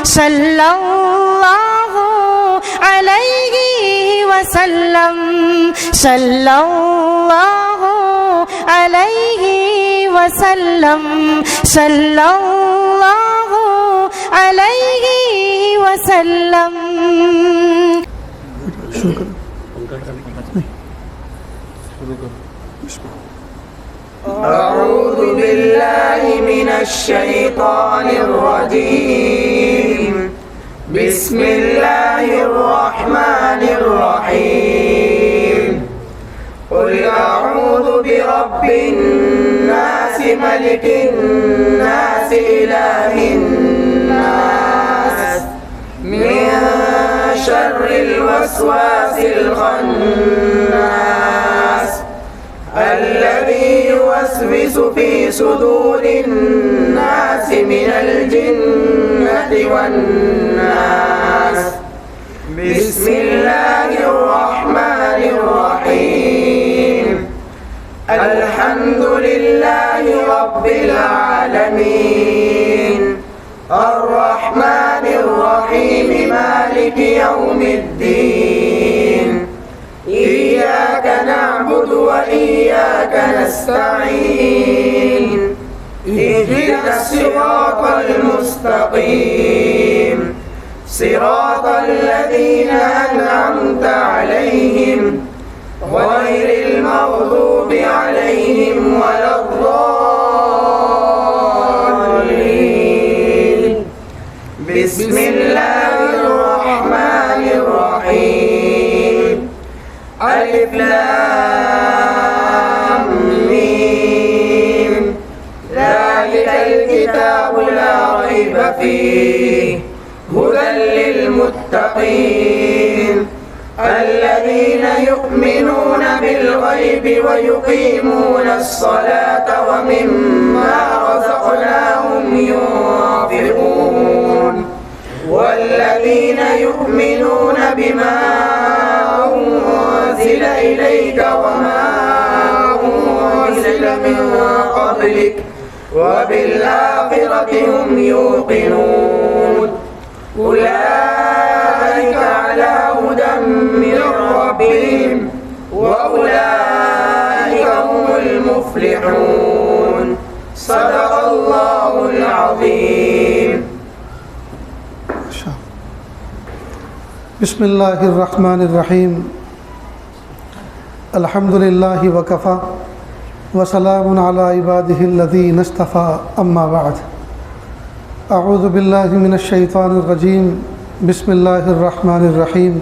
صلی اللہ علیہ وسلم صلی اللہ علیہ وسلم صلی اللہ علیہ وسلم. أعوذ بالله من الشيطان الرجيم. بسم الله الرحمن الرحيم. قل أعوذ برب الناس ملك الناس إله الناس من شر الوسواس الخناس الذي يوسوس في صدور الناس من الجنة والناس. بسم الله الرحمن الرحيم. الحمد لله رب العالمين الرحمن الرحيم مالك يوم الدين. إياك نعبد وإياك نستعين. اهدنا الصراط المستقيم صراط الذين أنعمت عليهم غير المغضوب عليهم ولا الضالين. بسم الله الرحمن الرحيم. ألف لام ميم. ذلك الكتاب لا ريب فيه هدى للمتقين الذين يؤمنون بالغيب ويقيمون الصلاة ومما رزقناهم ينفقون والذين يؤمنون بما أنزل إليك وما أنزل من قبلك وبالآخرة هم يوقنون. أولئك على هدى من ربهم وأولئك هم المفلحون. صدق الله العظيم. بسم اللہ الرحمن الرحیم. الحمد للہ وکفی وسلام علی عبادہ الذین اصطفی. اما بعد. اعوذ باللہ من الشیطان الرجیم. بسم اللہ الرحمن الرحیم.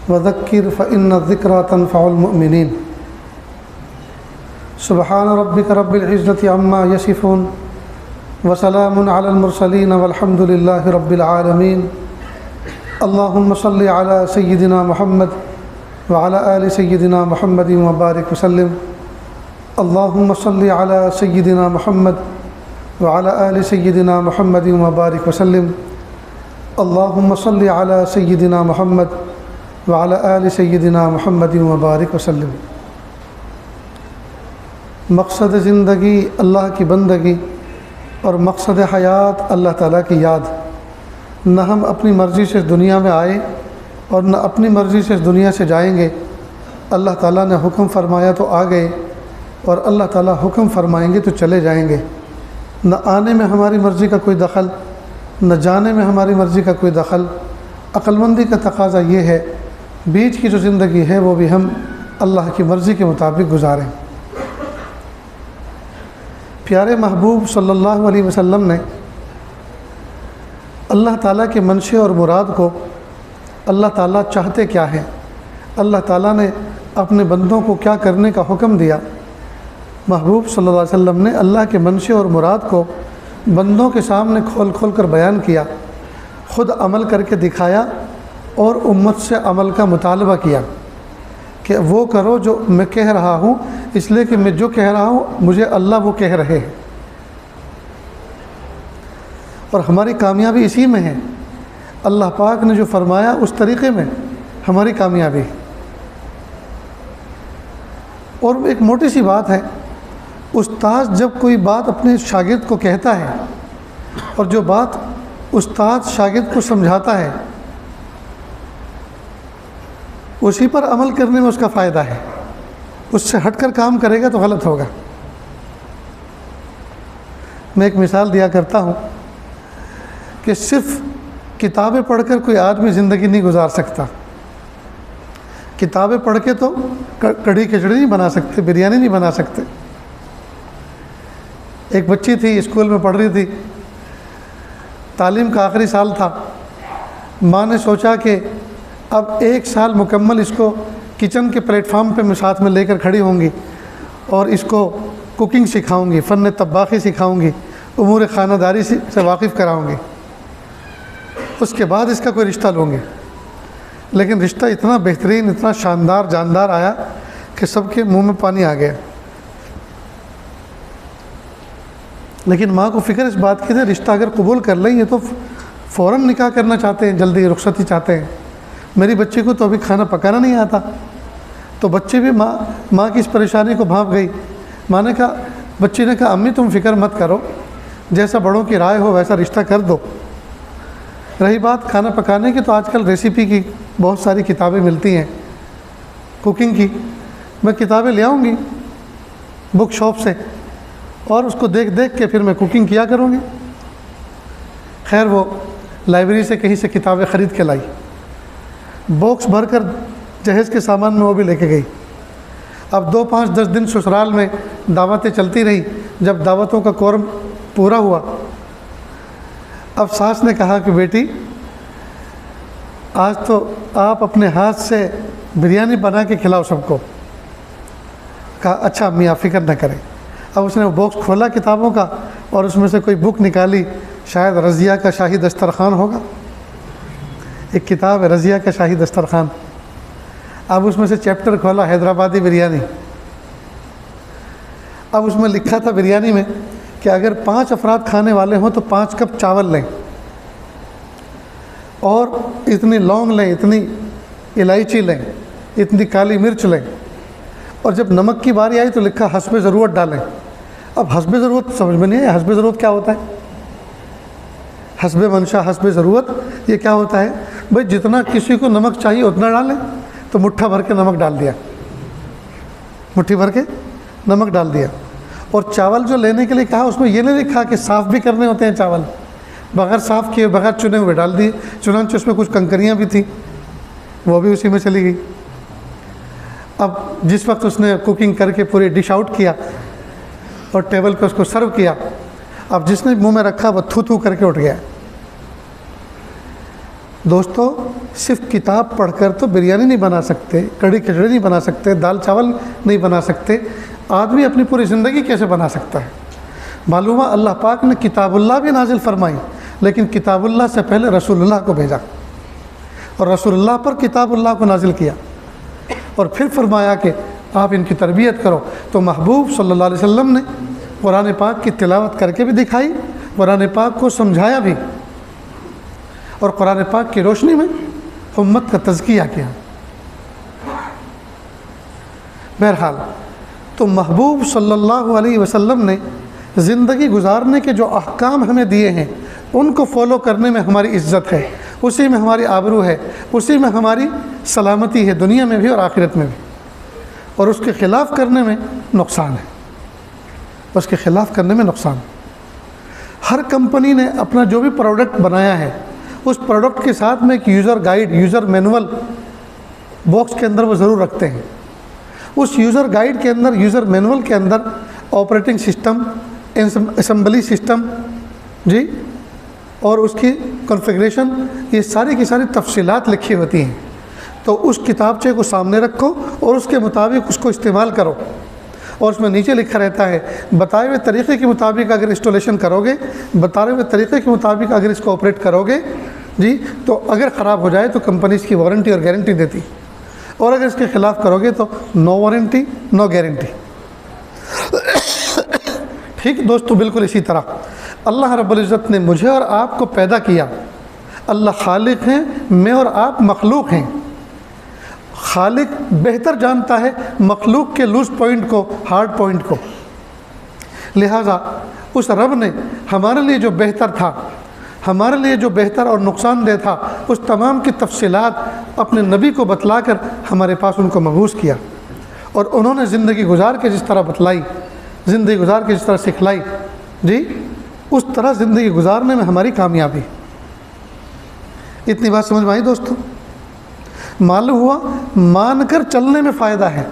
وذکر فإن الذکرى تنفع المؤمنین. سبحان ربک رب العزة عما یصفون وسلام علی المرسلین والحمد للہ رب العالمین. اللہم صلی علی سیدنا محمد وعلی آل سیدنا محمد وبارک وسلم. اللہم صلی علی سیدنا محمد وعلی آل سیدنا محمد وبارک وسلم. اللہم صلی علی سیدنا محمد وعلی آل سیدنا محمد وبارک وسلم. مقصد زندگی اللہ کی بندگی اور مقصد حیات اللہ تعالیٰ کی یاد. نہ ہم اپنی مرضی سے اس دنیا میں آئے اور نہ اپنی مرضی سے اس دنیا سے جائیں گے. اللہ تعالیٰ نے حکم فرمایا تو آ گئے اور اللہ تعالیٰ حکم فرمائیں گے تو چلے جائیں گے. نہ آنے میں ہماری مرضی کا کوئی دخل نہ جانے میں ہماری مرضی کا کوئی دخل. عقل مندی کا تقاضا یہ ہے بیچ کی جو زندگی ہے وہ بھی ہم اللہ کی مرضی کے مطابق گزاریں. پیارے محبوب صلی اللہ علیہ وسلم نے اللہ تعالیٰ کے منشے اور مراد کو، اللہ تعالیٰ چاہتے کیا ہیں، اللہ تعالیٰ نے اپنے بندوں کو کیا کرنے کا حکم دیا، محبوب صلی اللہ علیہ وسلم نے اللہ کے منشے اور مراد کو بندوں کے سامنے کھول کھول کر بیان کیا، خود عمل کر کے دکھایا اور امت سے عمل کا مطالبہ کیا کہ وہ کرو جو میں کہہ رہا ہوں، اس لیے کہ میں جو کہہ رہا ہوں مجھے اللہ وہ کہہ رہے ہیں، اور ہماری کامیابی اسی میں ہے. اللہ پاک نے جو فرمایا اس طریقے میں ہماری کامیابی. اور ایک موٹی سی بات ہے، استاد جب کوئی بات اپنے شاگرد کو کہتا ہے اور جو بات استاد شاگرد کو سمجھاتا ہے اسی پر عمل کرنے میں اس کا فائدہ ہے، اس سے ہٹ کر کام کرے گا تو غلط ہوگا۔ میں ایک مثال دیا کرتا ہوں کہ صرف کتابیں پڑھ کر کوئی آدمی زندگی نہیں گزار سکتا۔ کتابیں پڑھ کے تو کڑھی کھچڑی نہیں بنا سکتے، بریانی نہیں بنا سکتے۔ ایک بچی تھی، اسکول میں پڑھ رہی تھی، تعلیم کا آخری سال تھا۔ ماں نے سوچا کہ اب 1 سال مکمل اس کو کچن کے پلیٹ فارم پہ میں ساتھ میں لے کر کھڑی ہوں گی اور اس کو کوکنگ سکھاؤں گی، فن طباخی سکھاؤں گی، امور خانہ داری سے واقف کراؤں گی، اس کے بعد اس کا کوئی رشتہ لوں گی۔ لیکن رشتہ اتنا بہترین، اتنا شاندار، جاندار آیا کہ سب کے منہ میں پانی آ گیا۔ لیکن ماں کو فکر اس بات کی تھی رشتہ اگر قبول کر لیں یہ تو فوراً نکاح کرنا چاہتے ہیں، جلدی رخصتی چاہتے ہیں، میری بچی کو تو ابھی کھانا پکانا نہیں آتا۔ تو بچے بھی ماں کی اس پریشانی کو بھانپ گئی۔ ماں نے کہا، بچی نے کہا امی تم فکر مت کرو، جیسا بڑوں کی رائے ہو ویسا رشتہ کر دو۔ رہی بات کھانا پکانے کی، تو آج کل ریسیپی کی بہت ساری کتابیں ملتی ہیں کوکنگ کی، میں کتابیں لے آؤں گی بک شاپ سے اور اس کو دیکھ دیکھ کے پھر میں کوکنگ کیا کروں گی۔ خیر وہ لائبریری سے کہیں سے کتابیں خرید کے لائی، باکس بھر کر جہیز کے سامان میں وہ بھی لے کے گئی۔ اب 2 5 10 دن سسرال میں دعوتیں چلتی رہی۔ جب دعوتوں کا کورم پورا ہوا، اب ساس نے کہا کہ بیٹی آج تو آپ اپنے ہاتھ سے بریانی بنا کے کھلاؤ سب کو۔ کہا اچھا امی آپ فکر نہ کریں۔ اب اس نے وہ باکس کھولا کتابوں کا اور اس میں سے کوئی بک نکالی، شاید رضیہ کا شاہی دسترخوان ہوگا، ایک کتاب ہے رضیہ کا شاہی دسترخوان۔ اب اس میں سے چیپٹر کھولا حیدرآبادی بریانی۔ اب اس میں لکھا تھا بریانی میں کہ اگر 5 افراد کھانے والے ہوں تو 5 کپ چاول لیں اور اتنی لونگ لیں، اتنی الائچی لیں، اتنی کالی مرچ لیں، اور جب نمک کی باری آئی تو لکھا حسب ضرورت ڈالیں۔ اب حسب ضرورت سمجھ میں نہیں آیا، حسب ضرورت کیا ہوتا ہے؟ حسب منشا، حسب ضرورت یہ کیا ہوتا ہے؟ بھائی جتنا کسی کو نمک چاہیے اتنا ڈالیں، تو مٹھا بھر کے نمک ڈال دیا، مٹھی بھر کے نمک ڈال دیا۔ اور چاول جو لینے کے لیے کہا اس میں یہ نہیں لکھا کہ صاف بھی کرنے ہوتے ہیں چاول، بغیر صاف کیے بغیر چنے ہوئے ڈال دیے، چنانچہ اس میں کچھ کنکریاں بھی تھیں وہ بھی اسی میں چلی گئی۔ اب جس وقت اس نے کوکنگ کر کے پوری ڈش آؤٹ کیا اور ٹیبل پہ اس کو سرو کیا، اب جس نے منہ میں رکھا وہ تھو تھو کر کے اٹھ گیا۔ دوستو صرف کتاب پڑھ کر تو بریانی نہیں بنا سکتے، کڑھی کھچڑی نہیں بنا سکتے، دال چاول نہیں بنا سکتے، آدمی اپنی پوری زندگی کیسے بنا سکتا ہے؟ معلوم ہے اللہ پاک نے کتاب اللہ بھی نازل فرمائی، لیکن کتاب اللہ سے پہلے رسول اللہ کو بھیجا اور رسول اللہ پر کتاب اللہ کو نازل کیا، اور پھر فرمایا کہ آپ ان کی تربیت کرو۔ تو محبوب صلی اللہ علیہ وسلم نے قرآن پاک کی تلاوت کر کے بھی دکھائی، قرآن پاک کو سمجھایا بھی، اور قرآن پاک کی روشنی میں امت کا تزکیہ کیا۔ بہرحال تو محبوب صلی اللہ علیہ وسلم نے زندگی گزارنے کے جو احکام ہمیں دیے ہیں ان کو فالو کرنے میں ہماری عزت ہے، اسی میں ہماری آبرو ہے، اسی میں ہماری سلامتی ہے، دنیا میں بھی اور آخرت میں بھی، اور اس کے خلاف کرنے میں نقصان ہے، اس کے خلاف کرنے میں نقصان۔ ہر کمپنی نے اپنا جو بھی پروڈکٹ بنایا ہے اس پروڈکٹ کے ساتھ میں ایک user guide, user manual box کے اندر وہ ضرور رکھتے ہیں۔ اس یوزر گائیڈ کے اندر، یوزر مینول کے اندر آپریٹنگ سسٹم، اسمبلی سسٹم جی، اور اس کی کنفیگریشن، یہ ساری کی ساری تفصیلات لکھی ہوتی ہیں۔ تو اس کتابچے کو سامنے رکھو اور اس کے مطابق اس کو استعمال کرو، اور اس میں نیچے لکھا رہتا ہے بتائے ہوئے طریقے کے مطابق اگر انسٹالیشن کرو گے، بتائے ہوئے طریقے کے مطابق اگر اس کو آپریٹ کرو گے جی، تو اگر خراب ہو جائے تو کمپنی اس کی وارنٹی اور گارنٹی دیتی، اور اگر اس کے خلاف کرو گے تو نو وارنٹی نو گارنٹی۔ ٹھیک دوستو، بالکل اسی طرح اللہ رب العزت نے مجھے اور آپ کو پیدا کیا۔ اللہ خالق ہیں، میں اور آپ مخلوق ہیں۔ خالق بہتر جانتا ہے مخلوق کے لوز پوائنٹ کو، ہارڈ پوائنٹ کو، لہٰذا اس رب نے ہمارے لیے جو بہتر تھا ہمارے لیے جو بہتر اور نقصان دہ تھا اس تمام کی تفصیلات اپنے نبی کو بتلا کر ہمارے پاس ان کو مبعوث کیا، اور انہوں نے زندگی گزار کے جس طرح بتلائی، زندگی گزار کے جس طرح سکھلائی، جی اس طرح زندگی گزارنے میں ہماری کامیابی۔ اتنی بات سمجھ میں آئی دوستو؟ معلوم ہوا مان کر چلنے میں فائدہ ہے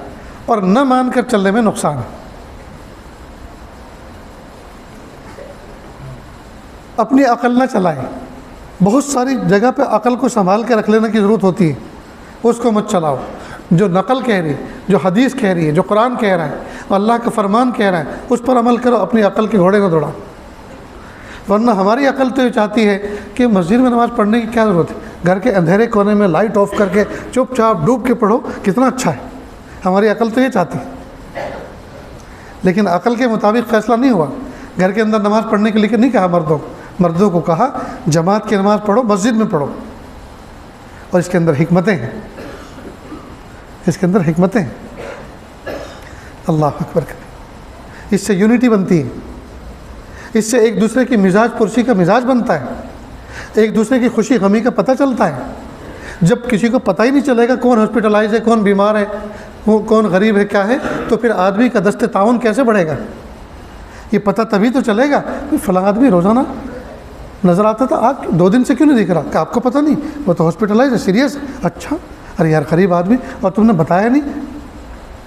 اور نہ مان کر چلنے میں نقصان ہے۔ اپنی عقل نہ چلائیں، بہت ساری جگہ پہ عقل کو سنبھال کے رکھ لینے کی ضرورت ہوتی ہے، اس کو مت چلاؤ۔ جو نقل کہہ رہی ہے، جو حدیث کہہ رہی ہے، جو قرآن کہہ رہا ہے، اللہ کا فرمان کہہ رہا ہے، اس پر عمل کرو، اپنی عقل کے گھوڑے نہ دوڑاؤ۔ ورنہ ہماری عقل تو یہ چاہتی ہے کہ مسجد میں نماز پڑھنے کی کیا ضرورت ہے، گھر کے اندھیرے کونے میں لائٹ آف کر کے چپ چاپ ڈوب کے پڑھو، کتنا اچھا ہے۔ ہماری عقل تو یہ چاہتی ہے، لیکن عقل کے مطابق فیصلہ نہیں ہوا۔ گھر کے اندر نماز پڑھنے کے لیے نہیں کہا مردوں کو کہا جماعت کی نماز پڑھو، مسجد میں پڑھو، اور اس کے اندر حکمتیں ہیں، اس کے اندر حکمتیں ہیں۔ اللہ اکبر کریں، اس سے یونٹی بنتی ہے، اس سے ایک دوسرے کی مزاج پرسی کا مزاج بنتا ہے، ایک دوسرے کی خوشی غمی کا پتہ چلتا ہے۔ جب کسی کو پتہ ہی نہیں چلے گا کون ہاسپٹلائز ہے، کون بیمار ہے، کون غریب ہے، کیا ہے، تو پھر آدمی کا دست تعاون کیسے بڑھے گا؟ یہ پتہ تبھی تو چلے گا کہ فلاں آدمی روزانہ نظر آتا تھا، آج 2 دن سے کیوں نہیں دکھ رہا؟ کہ آپ کو پتہ نہیں، وہ تو ہاسپٹلائز ہے، سیریس۔ اچھا، ارے یار غریب آدمی، اور تم نے بتایا نہیں؟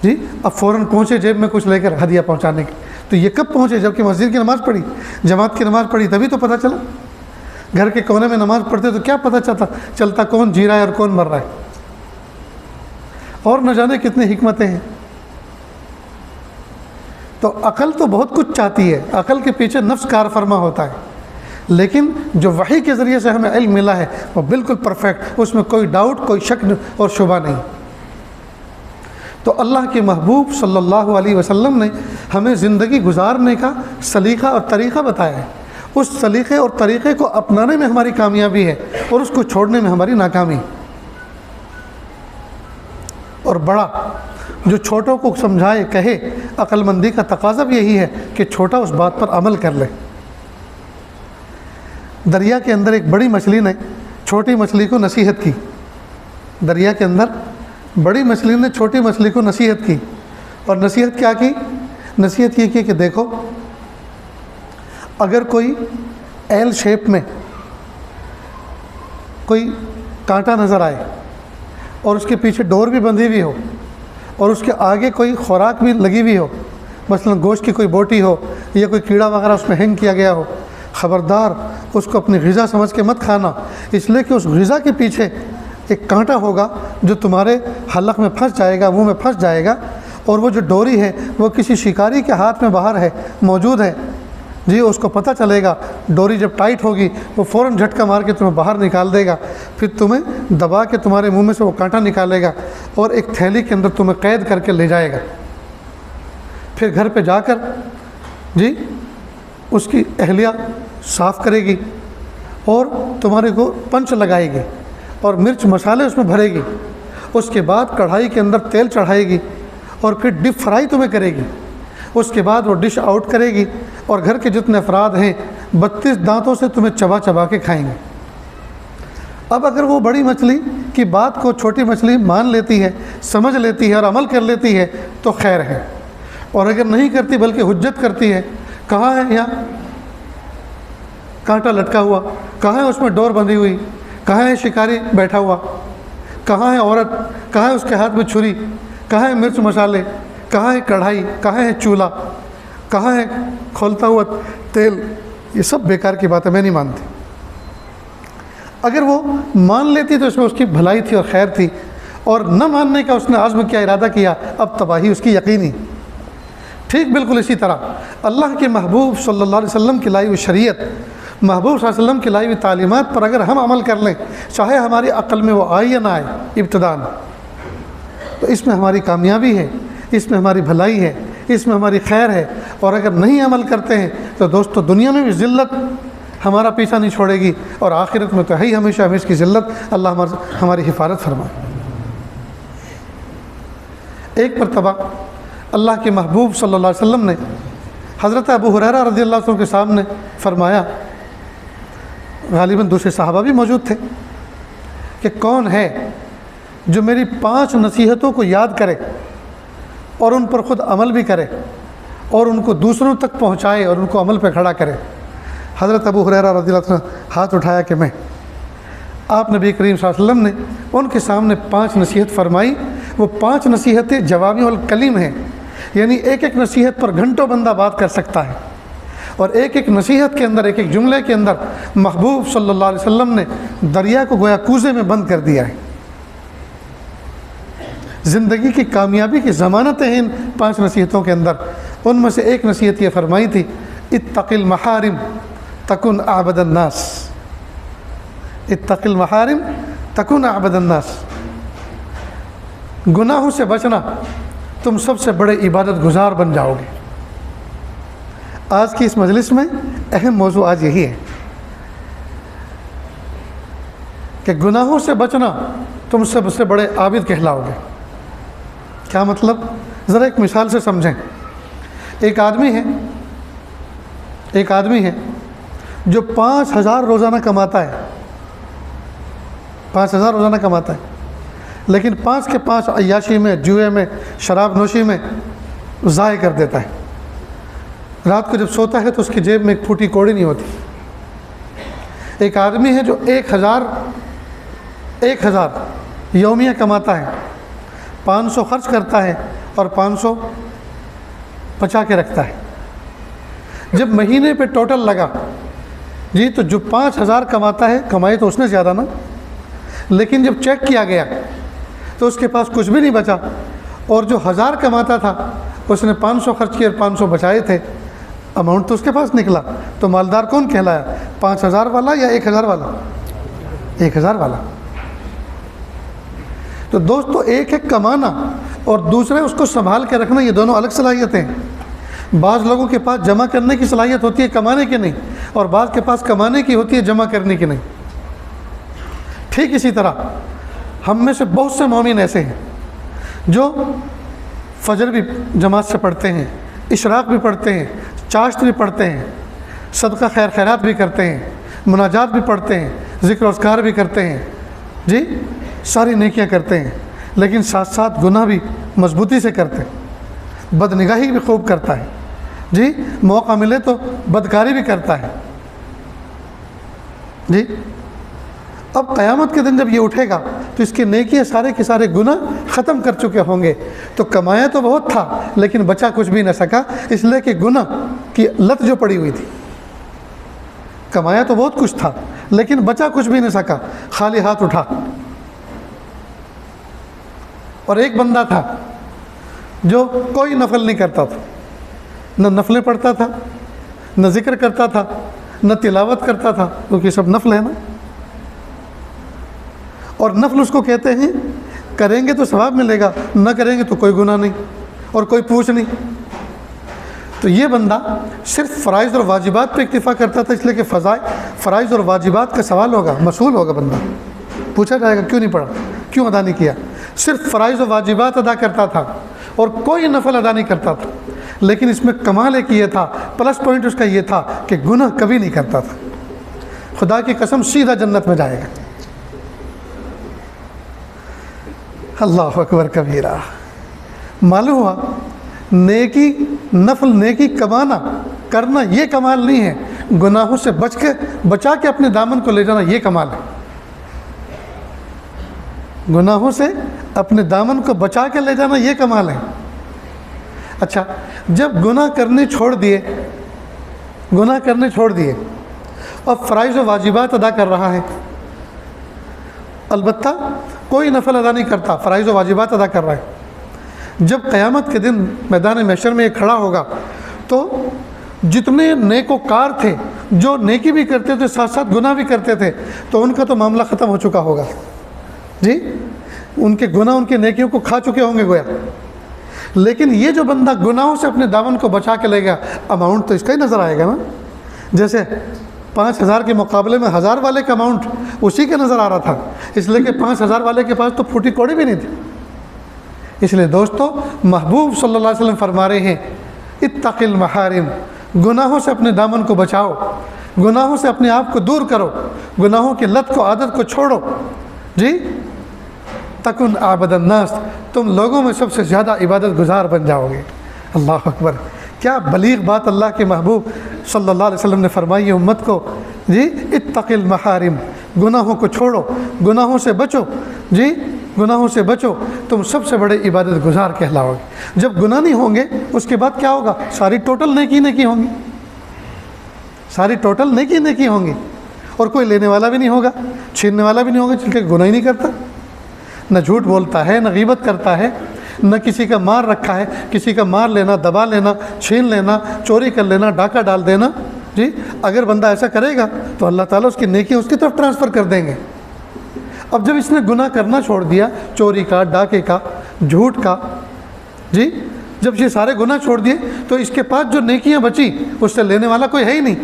جی اب فوراً پہنچے جیب میں کچھ لے کر ہدیہ پہنچانے کی۔ تو یہ کب پہنچے؟ جب کہ مسجد کی نماز پڑھی، جماعت کی نماز پڑھی، تبھی تو پتہ چلا۔ گھر کے کونے میں نماز پڑھتے تو کیا پتہ چلتا کون جی رہا ہے اور کون مر رہا ہے؟ اور نہ جانے کتنی حکمتیں ہیں۔ تو عقل تو بہت کچھ چاہتی ہے، عقل کے پیچھے نفس کار فرما ہوتا ہے، لیکن جو وحی کے ذریعے سے ہمیں علم ملا ہے وہ بالکل پرفیکٹ، اس میں کوئی ڈاؤٹ، کوئی شک اور شبہ نہیں۔ تو اللہ کے محبوب صلی اللہ علیہ وسلم نے ہمیں زندگی گزارنے کا سلیقہ اور طریقہ بتایا ہے۔ اس سلیقے اور طریقے کو اپنانے میں ہماری کامیابی ہے اور اس کو چھوڑنے میں ہماری ناکامی۔ اور بڑا جو چھوٹوں کو سمجھائے کہے، عقل مندی کا تقاضا بھی یہی ہے کہ چھوٹا اس بات پر عمل کر لے۔ دریا کے اندر ایک بڑی مچھلی نے چھوٹی مچھلی کو نصیحت کی، دریا کے اندر بڑی مچھلی نے چھوٹی مچھلی کو نصیحت کی، اور نصیحت کیا کی؟ نصیحت یہ کی کہ دیکھو، اگر کوئی ایل شیپ میں کوئی کانٹا نظر آئے اور اس کے پیچھے ڈور بھی بندھی ہوئی ہو اور اس کے آگے کوئی خوراک بھی لگی ہوئی ہو، مثلا گوشت کی کوئی بوٹی ہو یا کوئی کیڑا وغیرہ اس میں ہینگ کیا گیا ہو، خبردار اس کو اپنی غذا سمجھ کے مت کھانا، اس لیے کہ اس غذا کے پیچھے ایک کانٹا ہوگا جو تمہارے حلق میں پھنس جائے گا، منہ میں پھنس جائے گا، اور وہ جو ڈوری ہے وہ کسی شکاری کے ہاتھ میں باہر ہے، موجود ہے، جی اس کو پتہ چلے گا، ڈوری جب ٹائٹ ہوگی وہ فوراً جھٹکا مار کے تمہیں باہر نکال دے گا، پھر تمہیں دبا کے تمہارے منہ میں سے وہ کانٹا نکالے گا اور ایک تھیلی کے اندر تمہیں قید کر کے لے جائے گا۔ پھر گھر پہ جا کر جی اس کی اہلیہ صاف کرے گی اور تمہارے کو پنچ لگائے گی اور مرچ مسالے اس میں بھرے گی، اس کے بعد کڑھائی کے اندر تیل چڑھائے گی اور پھر ڈپ فرائی تمہیں کرے گی، اس کے بعد وہ ڈش آؤٹ کرے گی اور گھر کے جتنے افراد ہیں 32 دانتوں سے تمہیں چبا چبا کے کھائیں گے۔ اب اگر وہ بڑی مچھلی کی بات کو چھوٹی مچھلی مان لیتی ہے، سمجھ لیتی ہے اور عمل کر لیتی ہے تو خیر ہے، اور اگر نہیں کرتی بلکہ حجت کرتی ہے، کہاں ہے یہاں کانٹا لٹکا ہوا، کہاں ہے اس میں ڈور بندھی ہوئی، کہاں ہے شکاری بیٹھا ہوا، کہاں ہے عورت، کہاں ہے اس کے ہاتھ میں چھری، کہاں ہے مرچ مسالے، کہاں ہے کڑھائی، کہاں ہے چولہا، کہاں ہے کھولتا ہوا تیل، یہ سب بیکار کی بات ہے، میں نہیں مانتی۔ اگر وہ مان لیتی تو اس میں اس کی بھلائی تھی اور خیر تھی، اور نہ ماننے کا اس نے عزم کیا، ارادہ کیا، اب تباہی اس کی یقینی۔ ٹھیک بالکل اسی طرح اللہ کے محبوب صلی اللہ علیہ وسلم کی لائی ہوئی شریعت، محبوب صلی اللہ علیہ وسلم کی لائی ہوئی تعلیمات پر اگر ہم عمل کر لیں، چاہے ہماری عقل میں وہ آئے یا نہ آئے ابتداءً، تو اس میں ہماری کامیابی ہے، اس میں ہماری بھلائی ہے، اس میں ہماری خیر ہے۔ اور اگر نہیں عمل کرتے ہیں تو دوستو دنیا میں بھی ذلت ہمارا پیچھا نہیں چھوڑے گی، اور آخرت میں تو ہے ہی ہمیشہ ہمیشہ کی ذلت۔ اللہ ہماری حفاظت فرمائے۔ ایک مرتبہ اللہ کے محبوب صلی اللہ علیہ وسلم نے حضرت ابو ہریرہ رضی اللہ عنہ کے سامنے فرمایا، غالباً دوسرے صحابہ بھی موجود تھے کہ کون ہے جو میری 5 نصیحتوں کو یاد کرے اور ان پر خود عمل بھی کرے اور ان کو دوسروں تک پہنچائے اور ان کو عمل پہ کھڑا کرے۔ حضرت ابو ہریرہ رضی اللہ عنہ ہاتھ اٹھایا کہ میں۔ آپ نبی کریم صلی اللہ علیہ وسلم نے ان کے سامنے 5 نصیحت فرمائی۔ وہ 5 نصیحتیں جوامع الکلم ہیں، یعنی ایک ایک نصیحت پر گھنٹوں بندہ بات کر سکتا ہے، اور ایک ایک نصیحت کے اندر، ایک ایک جملے کے اندر محبوب صلی اللہ علیہ وسلم نے دریا کو گویا کوزے میں بند کر دیا ہے۔ زندگی کی کامیابی کی ضمانتیں ہیں ان 5 نصیحتوں کے اندر۔ ان میں سے ایک نصیحت یہ فرمائی تھی، اتق المحارم تکن اعبد الناس، اتق المحارم تکن اعبد الناس۔ گناہوں سے بچنا، تم سب سے بڑے عبادت گزار بن جاؤ گے۔ آج کی اس مجلس میں اہم موضوع آج یہی ہے کہ گناہوں سے بچنا تم سب سے بڑے عابد کہلاؤ گے۔ کیا مطلب؟ ذرا ایک مثال سے سمجھیں۔ ایک آدمی ہے جو 5000 روزانہ کماتا ہے، 5000 روزانہ کماتا ہے، لیکن 5 کے 5 عیاشی میں، جوئے میں، شراب نوشی میں ضائع کر دیتا ہے۔ رات کو جب سوتا ہے تو اس کی جیب میں ایک پھوٹی کوڑی نہیں ہوتی۔ ایک آدمی ہے جو 1000 یومیہ کماتا ہے، 500 خرچ کرتا ہے اور 500 بچا کے رکھتا ہے۔ جب مہینے پہ ٹوٹل لگا جی تو جو 5000 کماتا ہے، کمائی تو اس نے زیادہ نا، لیکن جب چیک کیا گیا تو اس کے پاس کچھ بھی نہیں بچا، اور جو 1000 کماتا تھا اس نے 500 خرچ کیے اور 500 بچائے تھے، اماؤنٹ تو اس کے پاس نکلا۔ تو مالدار کون کہلایا؟ 5000 والا یا 1000 والا؟ 1000 والا۔ تو دوستو، ایک کمانا اور دوسرے اس کو سنبھال کے رکھنا، یہ دونوں الگ صلاحیتیں ہیں۔ بعض لوگوں کے پاس جمع کرنے کی صلاحیت ہوتی ہے، کمانے کی نہیں، اور بعض کے پاس کمانے کی ہوتی ہے، جمع کرنے کی نہیں۔ ٹھیک اسی طرح ہم میں سے بہت سے مومن ایسے ہیں جو فجر بھی جماعت سے پڑھتے ہیں، اشراق بھی پڑھتے ہیں، چاشت بھی پڑھتے ہیں، صدقہ خیر خیرات بھی کرتے ہیں، مناجات بھی پڑھتے ہیں، ذکر و اذکار بھی کرتے ہیں، جی ساری نیکیاں کرتے ہیں، لیکن ساتھ ساتھ گناہ بھی مضبوطی سے کرتے ہیں، بدنگاہی بھی خوب کرتا ہے، جی موقع ملے تو بدکاری بھی کرتا ہے، جی۔ اب قیامت کے دن جب یہ اٹھے گا تو اس کی نیکیاں سارے کے سارے گناہ ختم کر چکے ہوں گے۔ تو کمایا تو بہت تھا لیکن بچا کچھ بھی نہ سکا، اس لیے کہ گناہ کی لت جو پڑی ہوئی تھی۔ کمایا تو بہت کچھ تھا لیکن بچا کچھ بھی نہ سکا، خالی ہاتھ اٹھا۔ اور ایک بندہ تھا جو کوئی نفل نہیں کرتا تھا، نہ نفلیں پڑھتا تھا، نہ ذکر کرتا تھا، نہ تلاوت کرتا تھا، کیونکہ سب نفل ہے نا۔ اور نفل اس کو کہتے ہیں کریں گے تو ثواب ملے گا، نہ کریں گے تو کوئی گناہ نہیں اور کوئی پوچھ نہیں۔ تو یہ بندہ صرف فرائض اور واجبات پہ اکتفا کرتا تھا، اس لیے کہ فرائض اور واجبات کا سوال ہوگا، مسئول ہوگا، بندہ پوچھا جائے گا کیوں نہیں پڑھا، کیوں ادا نہیں کیا۔ صرف فرائض و واجبات ادا کرتا تھا اور کوئی نفل ادا نہیں کرتا تھا، لیکن اس میں کمال ایک یہ تھا، پلس پوائنٹ اس کا یہ تھا کہ گناہ کبھی نہیں کرتا تھا۔ خدا کی قسم سیدھا جنت میں جائے گا۔ اللہ اکبر کبیرہ۔ معلوم ہوا نیکی، نفل نیکی کمانا کرنا یہ کمال نہیں ہے، گناہوں سے بچا کے اپنے دامن کو لے جانا یہ کمال ہے۔ گناہوں سے اپنے دامن کو بچا کے لے جانا یہ کمال ہے۔ اچھا، جب گناہ کرنے چھوڑ دیے اب فرائض و واجبات ادا کر رہا ہے، البتہ کوئی نفل ادا نہیں کرتا، فرائض و واجبات ادا کر رہا ہے، جب قیامت کے دن میدان محشر میں یہ کھڑا ہوگا تو جتنے نیکوکار تھے جو نیکی بھی کرتے تھے ساتھ ساتھ گناہ بھی کرتے تھے، تو ان کا تو معاملہ ختم ہو چکا ہوگا، جی ان کے گناہ ان کی نیکیوں کو کھا چکے ہوں گے گویا۔ لیکن یہ جو بندہ گناہوں سے اپنے دامن کو بچا کے لے گیا، اماؤنٹ تو اس کا ہی نظر آئے گا نا۔ جیسے 5000 کے مقابلے میں 1000 والے کا اماؤنٹ اسی کے نظر آ رہا تھا، اس لیے کہ 5000 والے کے پاس تو پھوٹی کوڑی بھی نہیں تھی۔ اس لیے دوستو، محبوب صلی اللہ علیہ وسلم فرما رہے ہیں اتق المحارم، گناہوں سے اپنے دامن کو بچاؤ، گناہوں سے اپنے آپ کو دور کرو، گناہوں کی لت کو، عادت کو چھوڑو، جی تکن عابد الناس، تم لوگوں میں سب سے زیادہ عبادت گزار بن جاؤ گے۔ اللہ اکبر، کیا بلیغ بات اللہ کے محبوب صلی اللہ علیہ وسلم نے فرمائی ہے امت کو، جی اتق المحارم، گناہوں کو چھوڑو، گناہوں سے بچو، جی گناہوں سے بچو، تم سب سے بڑے عبادت گزار کہلاؤ گے۔ جب گناہ نہیں ہوں گے اس کے بعد کیا ہوگا؟ ساری ٹوٹل نیکی نیکی ہوں گی، ساری ٹوٹل نیکی نیکی ہوں گی، اور کوئی لینے والا بھی نہیں ہوگا، چھیننے والا بھی نہیں ہوگا، چونکہ گناہ ہی نہیں کرتا، نہ جھوٹ بولتا ہے، نہ غیبت کرتا ہے، نہ کسی کا مار رکھا ہے، کسی کا مار لینا، دبا لینا، چھین لینا، چوری کر لینا، ڈاکہ ڈال دینا، جی اگر بندہ ایسا کرے گا تو اللہ تعالیٰ اس کی نیکی اس کی طرف ٹرانسفر کر دیں گے۔ اب جب اس نے گناہ کرنا چھوڑ دیا، چوری کا، ڈاکے کا، جھوٹ کا، جی جب یہ سارے گناہ چھوڑ دیے تو اس کے پاس جو نیکیاں بچی اس سے لینے والا کوئی ہے ہی نہیں۔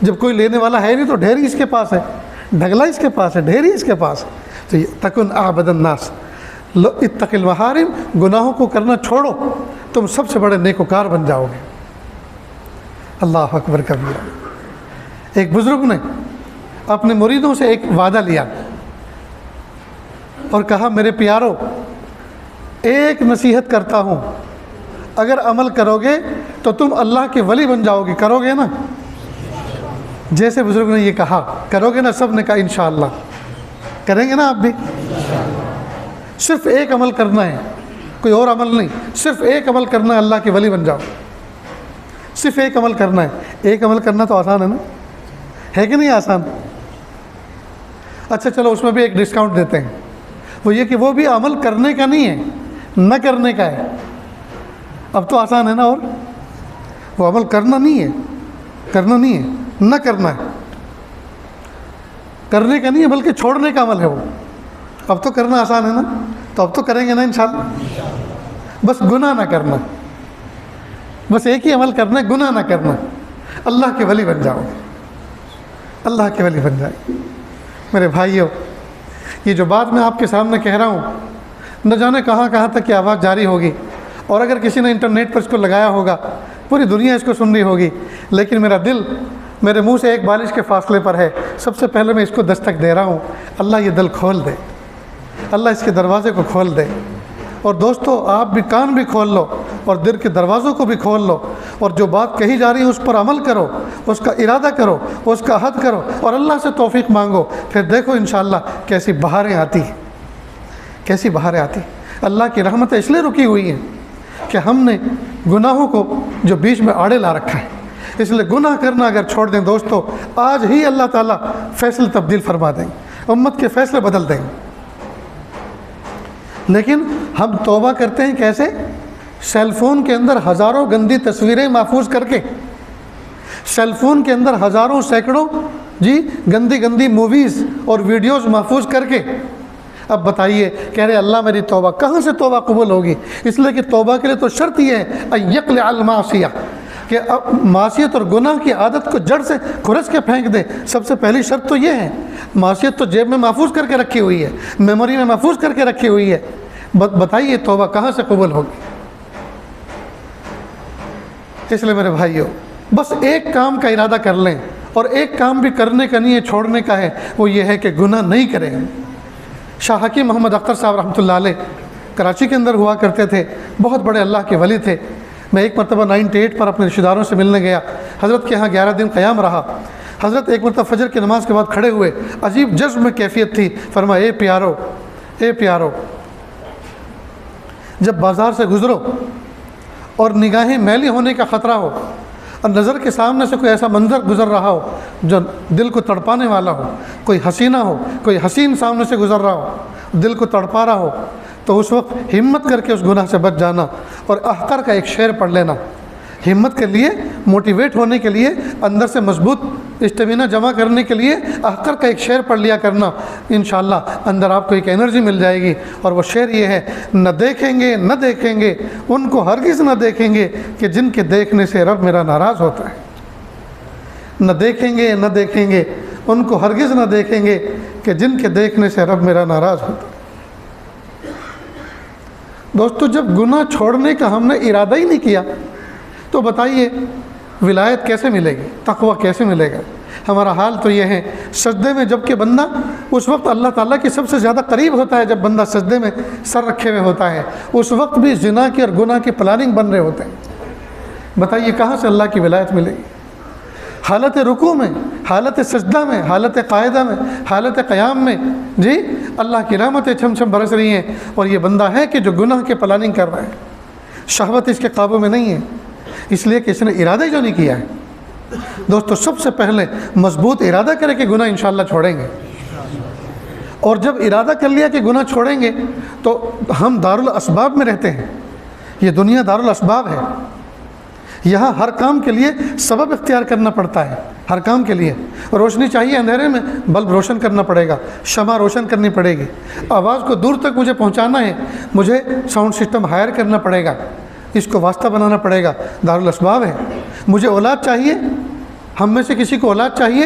جب کوئی لینے والا ہے نہیں تو ڈھیر ہی اس کے پاس ہے، ڈھگلا اس کے پاس ہے، ڈھیر ہی اس کے پاس ہے۔ تو یہ تکن اعبد الناس، اتق المحارم، گناہوں کو کرنا چھوڑو، تم سب سے بڑے نیکوکار بن جاؤ گے۔ اللہ اکبر کبیرہ۔ ایک بزرگ نے اپنے مریدوں سے ایک وعدہ لیا اور کہا میرے پیارو، ایک نصیحت کرتا ہوں، اگر عمل کرو گے تو تم اللہ کے ولی بن جاؤ گے، کرو گے نا؟ جیسے بزرگ نے یہ کہا، کرو گے نا؟ سب نے کہا انشاءاللہ، کریں گے نا آپ بھی؟ صرف ایک عمل کرنا ہے، کوئی اور عمل نہیں، صرف ایک عمل کرنا ہے، اللہ کے ولی بن جاؤ، صرف ایک عمل کرنا ہے۔ ایک عمل کرنا تو آسان ہے نا، ہے کہ نہیں آسان؟ اچھا چلو اس میں بھی ایک ڈسکاؤنٹ دیتے ہیں، وہ یہ کہ وہ بھی عمل کرنے کا نہیں ہے، نہ کرنے کا ہے۔ اب تو آسان ہے نا، اور وہ عمل کرنا نہیں ہے، کرنا نہیں ہے، نہ کرنا ہے، کرنے کا نہیں ہے بلکہ چھوڑنے کا عمل ہے وہ۔ اب تو کرنا آسان ہے نا، تو اب تو کریں گے نا انشاءاللہ۔ بس گناہ نہ کرنا، بس ایک ہی عمل کرنا ہے، گناہ نہ کرنا، اللہ کے ولی بن جاؤ گے، اللہ کے ولی بن جائے۔ میرے بھائیوں، یہ جو بات میں آپ کے سامنے کہہ رہا ہوں، نہ جانے کہاں کہاں تک یہ آواز جاری ہوگی، اور اگر کسی نے انٹرنیٹ پر اس کو لگایا ہوگا پوری دنیا اس کو سن رہی ہوگی، لیکن میرا دل میرے منہ سے ایک بالش کے فاصلے پر ہے۔ سب سے پہلے میں اس کو دستک دے رہا ہوں، اللہ یہ دل کھول دے، اللہ اس کے دروازے کو کھول دے۔ اور دوستو آپ بھی کان بھی کھول لو اور دل کے دروازوں کو بھی کھول لو، اور جو بات کہی جا رہی ہے اس پر عمل کرو، اس کا ارادہ کرو، اس کا عہد کرو، اور اللہ سے توفیق مانگو۔ پھر دیکھو انشاءاللہ کیسی بہاریں آتی ہیں، کیسی بہاریں آتی ہیں۔ اللہ کی رحمتیں اس لیے رکی ہوئی ہیں کہ ہم نے گناہوں کو جو بیچ میں آڑے لا رکھا ہے، اس لیے گناہ کرنا اگر چھوڑ دیں دوستو، آج ہی اللہ تعالیٰ فیصلے تبدیل فرما دیں گے، امت کے فیصلے بدل دیں گے۔ لیکن ہم توبہ کرتے ہیں کیسے؟ سیل فون کے اندر ہزاروں گندی تصویریں محفوظ کر کے، سیل فون کے اندر ہزاروں سینکڑوں جی گندی گندی موویز اور ویڈیوز محفوظ کر کے، اب بتائیے کہہ رہے اللہ میری توبہ، کہاں سے توبہ قبول ہوگی؟ اس لیے کہ توبہ کے لیے تو شرط یہ ہے ان یقلع المعصیہ، کہ اب معصیت اور گناہ کی عادت کو جڑ سے کھرس کے پھینک دے۔ سب سے پہلی شرط تو یہ ہے، معصیت تو جیب میں محفوظ کر کے رکھی ہوئی ہے، میموری میں محفوظ کر کے رکھی ہوئی ہے، بتائیے توبہ کہاں سے قبول ہوگی؟ اس لیے میرے بھائیوں، بس ایک کام کا ارادہ کر لیں، اور ایک کام بھی کرنے کا نہیں ہے، چھوڑنے کا ہے، وہ یہ ہے کہ گناہ نہیں کریں۔ شاہ حکیم محمد اختر صاحب رحمۃ اللہ علیہ کراچی کے اندر ہوا کرتے تھے، بہت بڑے اللہ کے ولی تھے۔ میں ایک مرتبہ 98 پر اپنے رشتہ داروں سے ملنے گیا، حضرت کے ہاں 11 دن قیام رہا۔ حضرت ایک مرتبہ فجر کی نماز کے بعد کھڑے ہوئے، عجیب جذب میں کیفیت تھی، فرمایا اے پیارو، اے پیارو، جب بازار سے گزرو اور نگاہیں میلی ہونے کا خطرہ ہو، اور نظر کے سامنے سے کوئی ایسا منظر گزر رہا ہو جو دل کو تڑپانے والا ہو، کوئی حسینہ ہو، کوئی حسین سامنے سے گزر رہا ہو، دل کو تڑپا رہا ہو، تو اس وقت ہمت کر کے اس گناہ سے بچ جانا، اور احقر کا ایک شعر پڑھ لینا، ہمت کے لیے، موٹیویٹ ہونے کے لیے، اندر سے مضبوط اسٹیمینا جمع کرنے کے لیے احقر کا ایک شعر پڑھ لیا کرنا، انشاءاللہ اندر آپ کو ایک انرجی مل جائے گی۔ اور وہ شعر یہ ہے، نہ دیکھیں گے نہ دیکھیں گے ان کو ہرگز نہ دیکھیں گے کہ جن کے دیکھنے سے رب میرا ناراض ہوتا ہے، نہ دیکھیں گے نہ دیکھیں گے ان کو ہرگز نہ دیکھیں گے کہ جن کے دیکھنے سے رب میرا ناراض ہوتا ہے۔ دوستو جب گناہ چھوڑنے کا ہم نے ارادہ ہی نہیں کیا تو بتائیے ولایت کیسے ملے گی، تقوی کیسے ملے گا؟ ہمارا حال تو یہ ہے سجدے میں، جب کہ بندہ اس وقت اللہ تعالیٰ کے سب سے زیادہ قریب ہوتا ہے، جب بندہ سجدے میں سر رکھے ہوئے ہوتا ہے، اس وقت بھی زنا کی اور گناہ کی پلاننگ بن رہے ہوتے ہیں۔ بتائیے کہاں سے اللہ کی ولایت ملے گی؟ حالت رکوع میں، حالت سجدہ میں، حالت قاعدہ میں، حالت قیام میں جی اللہ کی رحمتیں چھم چھم برس رہی ہیں، اور یہ بندہ ہے کہ جو گناہ کے پلاننگ کر رہا ہے، شہوت اس کے قابو میں نہیں ہے، اس لیے کہ اس نے ارادہ ہی جو نہیں کیا ہے۔ دوستو سب سے پہلے مضبوط ارادہ کرے کہ گناہ انشاءاللہ چھوڑیں گے، اور جب ارادہ کر لیا کہ گناہ چھوڑیں گے تو ہم دارالاسباب میں رہتے ہیں، یہ دنیا دارالاسباب ہے، یہاں ہر کام کے لیے سبب اختیار کرنا پڑتا ہے، ہر کام کے لیے روشنی چاہیے، اندھیرے میں بلب روشن کرنا پڑے گا، شمع روشن کرنی پڑے گی، آواز کو دور تک مجھے پہنچانا ہے، مجھے ساؤنڈ سسٹم ہائر کرنا پڑے گا، اس کو واسطہ بنانا پڑے گا، دارالاسباب ہے۔ مجھے اولاد چاہیے، ہم میں سے کسی کو اولاد چاہیے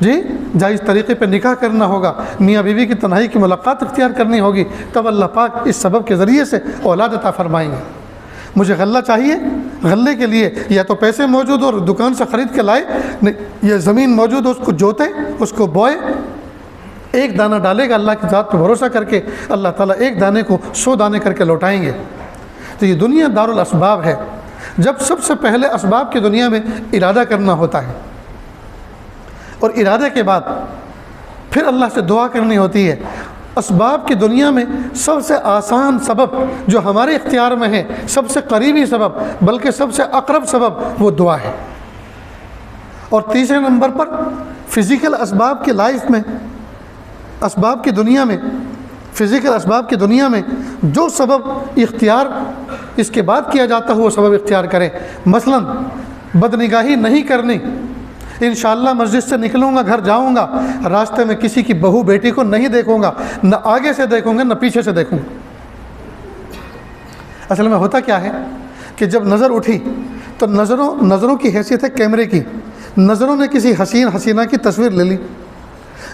جی، جائز طریقے پہ نکاح کرنا ہوگا، میاں بیوی کی تنہائی کی ملاقات اختیار کرنی ہوگی، تب اللہ پاک اس سبب کے ذریعے سے اولاد عطا فرمائیں گے۔ مجھے غلہ چاہیے، غلے کے لیے یا تو پیسے موجود اور دکان سے خرید کے لائے، یا زمین موجود ہو اس کو جوتے، اس کو بوئے، ایک دانہ ڈالے گا اللہ کی ذات پہ بھروسہ کر کے، اللہ تعالیٰ ایک دانے کو 100 دانے کر کے لوٹائیں گے۔ تو یہ دنیا دارالاسباب ہے، جب سب سے پہلے اسباب کی دنیا میں ارادہ کرنا ہوتا ہے، اور ارادے کے بعد پھر اللہ سے دعا کرنی ہوتی ہے۔ اسباب کی دنیا میں سب سے آسان سبب جو ہمارے اختیار میں ہے، سب سے قریبی سبب بلکہ سب سے اقرب سبب وہ دعا ہے۔ اور تیسرے نمبر پر فزیکل اسباب کی لائف میں، اسباب کی دنیا میں، فزیکل اسباب کی دنیا میں جو سبب اختیار اس کے بعد کیا جاتا ہے وہ سبب اختیار کریں۔ مثلا بدنگاہی نہیں کرنی، انشاءاللہ مسجد سے نکلوں گا، گھر جاؤں گا، راستے میں کسی کی بہو بیٹی کو نہیں دیکھوں گا، نہ آگے سے دیکھوں گا نہ پیچھے سے دیکھوں گا۔ اصل میں ہوتا کیا ہے کہ جب نظر اٹھی تو نظروں کی حیثیت ہے کیمرے کی، نظروں نے کسی حسینہ کی تصویر لے لی،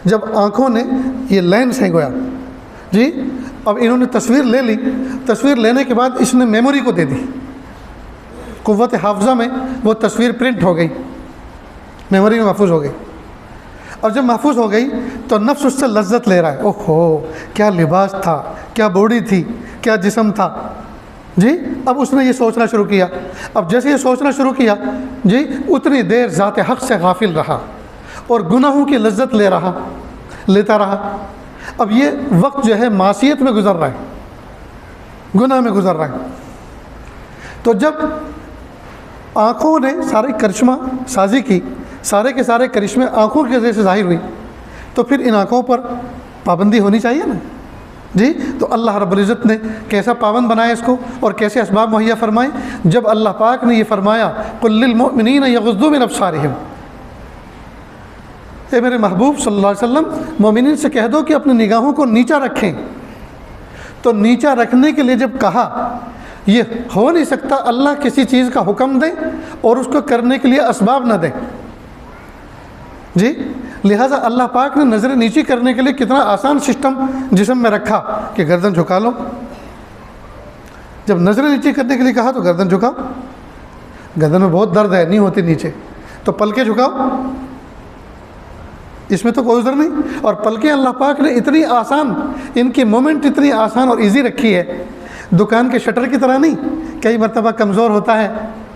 جب آنکھوں نے، یہ لینس ہے گویا جی، اب انہوں نے تصویر لے لی، تصویر لینے کے بعد اس نے میموری کو دے دی، قوت حافظہ میں وہ تصویر پرنٹ ہو گئی، میموری میں محفوظ ہو گئی، اور جب محفوظ ہو گئی تو نفس اس سے لذت لے رہا ہے، اوہو کیا لباس تھا، کیا باڈی تھی، کیا جسم تھا جی۔ اب اس نے یہ سوچنا شروع کیا، اب جیسے یہ سوچنا شروع کیا جی، اتنی دیر ذات حق سے غافل رہا اور گناہوں کی لذت لیتا رہا۔ اب یہ وقت جو ہے معصیت میں گزر رہا ہے، گناہ میں گزر رہا ہے۔ تو جب آنکھوں نے ساری کرشمہ سازی کی، سارے کے سارے کرشمے آنکھوں کے ذریعے سے ظاہر ہوئی، تو پھر ان آنکھوں پر پابندی ہونی چاہیے نا جی۔ تو اللہ رب العزت نے کیسا پابند بنایا اس کو، اور کیسے اسباب مہیا فرمائے؟ جب اللہ پاک نے یہ فرمایا قُل لِّلْمُؤْمِنِينَ يَغُضُّوا مِنْ أَبْصَارِهِمْ، اے میرے محبوب صلی اللہ علیہ وسلم مومنین سے کہہ دو کہ اپنی نگاہوں کو نیچا رکھیں۔ تو نیچا رکھنے کے لیے جب کہا، یہ ہو نہیں سکتا اللہ کسی چیز کا حکم دے اور اس کو کرنے کے لیے اسباب نہ دے جی، لہٰذا اللہ پاک نے نظر نیچی کرنے کے لیے کتنا آسان سسٹم جسم میں رکھا کہ گردن جھکا لو۔ جب نظر نیچی کرنے کے لیے کہا تو گردن جھکاؤ، گردن میں بہت درد ہے، نہیں ہوتی نیچے، تو پلکیں جھکاؤ، اس میں تو کوئی عذر نہیں۔ اور پلکیں اللہ پاک نے اتنی آسان، ان کی مومنٹ اتنی آسان اور ایزی رکھی ہے، دکان کے شٹر کی طرح نہیں۔ کئی مرتبہ کمزور ہوتا ہے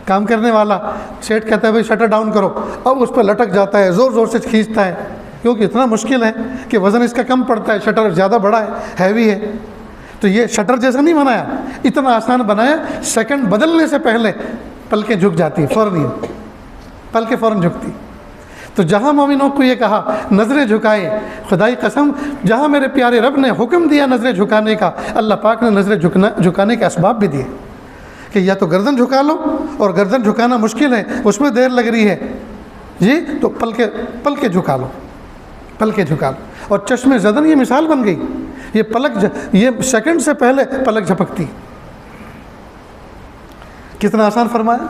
کام کرنے والا، سیٹ کہتا ہے بھائی شٹر ڈاؤن کرو، اب اس پہ لٹک جاتا ہے، زور زور سے کھینچتا ہے، کیونکہ اتنا مشکل ہے کہ وزن اس کا کم پڑتا ہے، شٹر زیادہ بڑا ہے، ہیوی ہے۔ تو یہ شٹر جیسا نہیں بنایا، اتنا آسان بنایا، سیکنڈ بدلنے سے پہلے پلکیں جھک جاتی ہیں، فوراً پلکیں فوراً جھکتی۔ تو جہاں مومنوں کو یہ کہا نظریں جھکائیں، خدائی قسم جہاں میرے پیارے رب نے حکم دیا نظریں جھکانے کا، اللہ پاک نے نظریں جھکانے کے اسباب بھی دیے کہ یا تو گردن جھکا لو، اور گردن جھکانا مشکل ہے، اس میں دیر لگ رہی ہے جی، تو پلکیں جھکا لو، پلکیں جھکا لو۔ اور چشم زدن یہ مثال بن گئی، یہ یہ سیکنڈ سے پہلے پلک جھپکتی، کتنا آسان فرمایا۔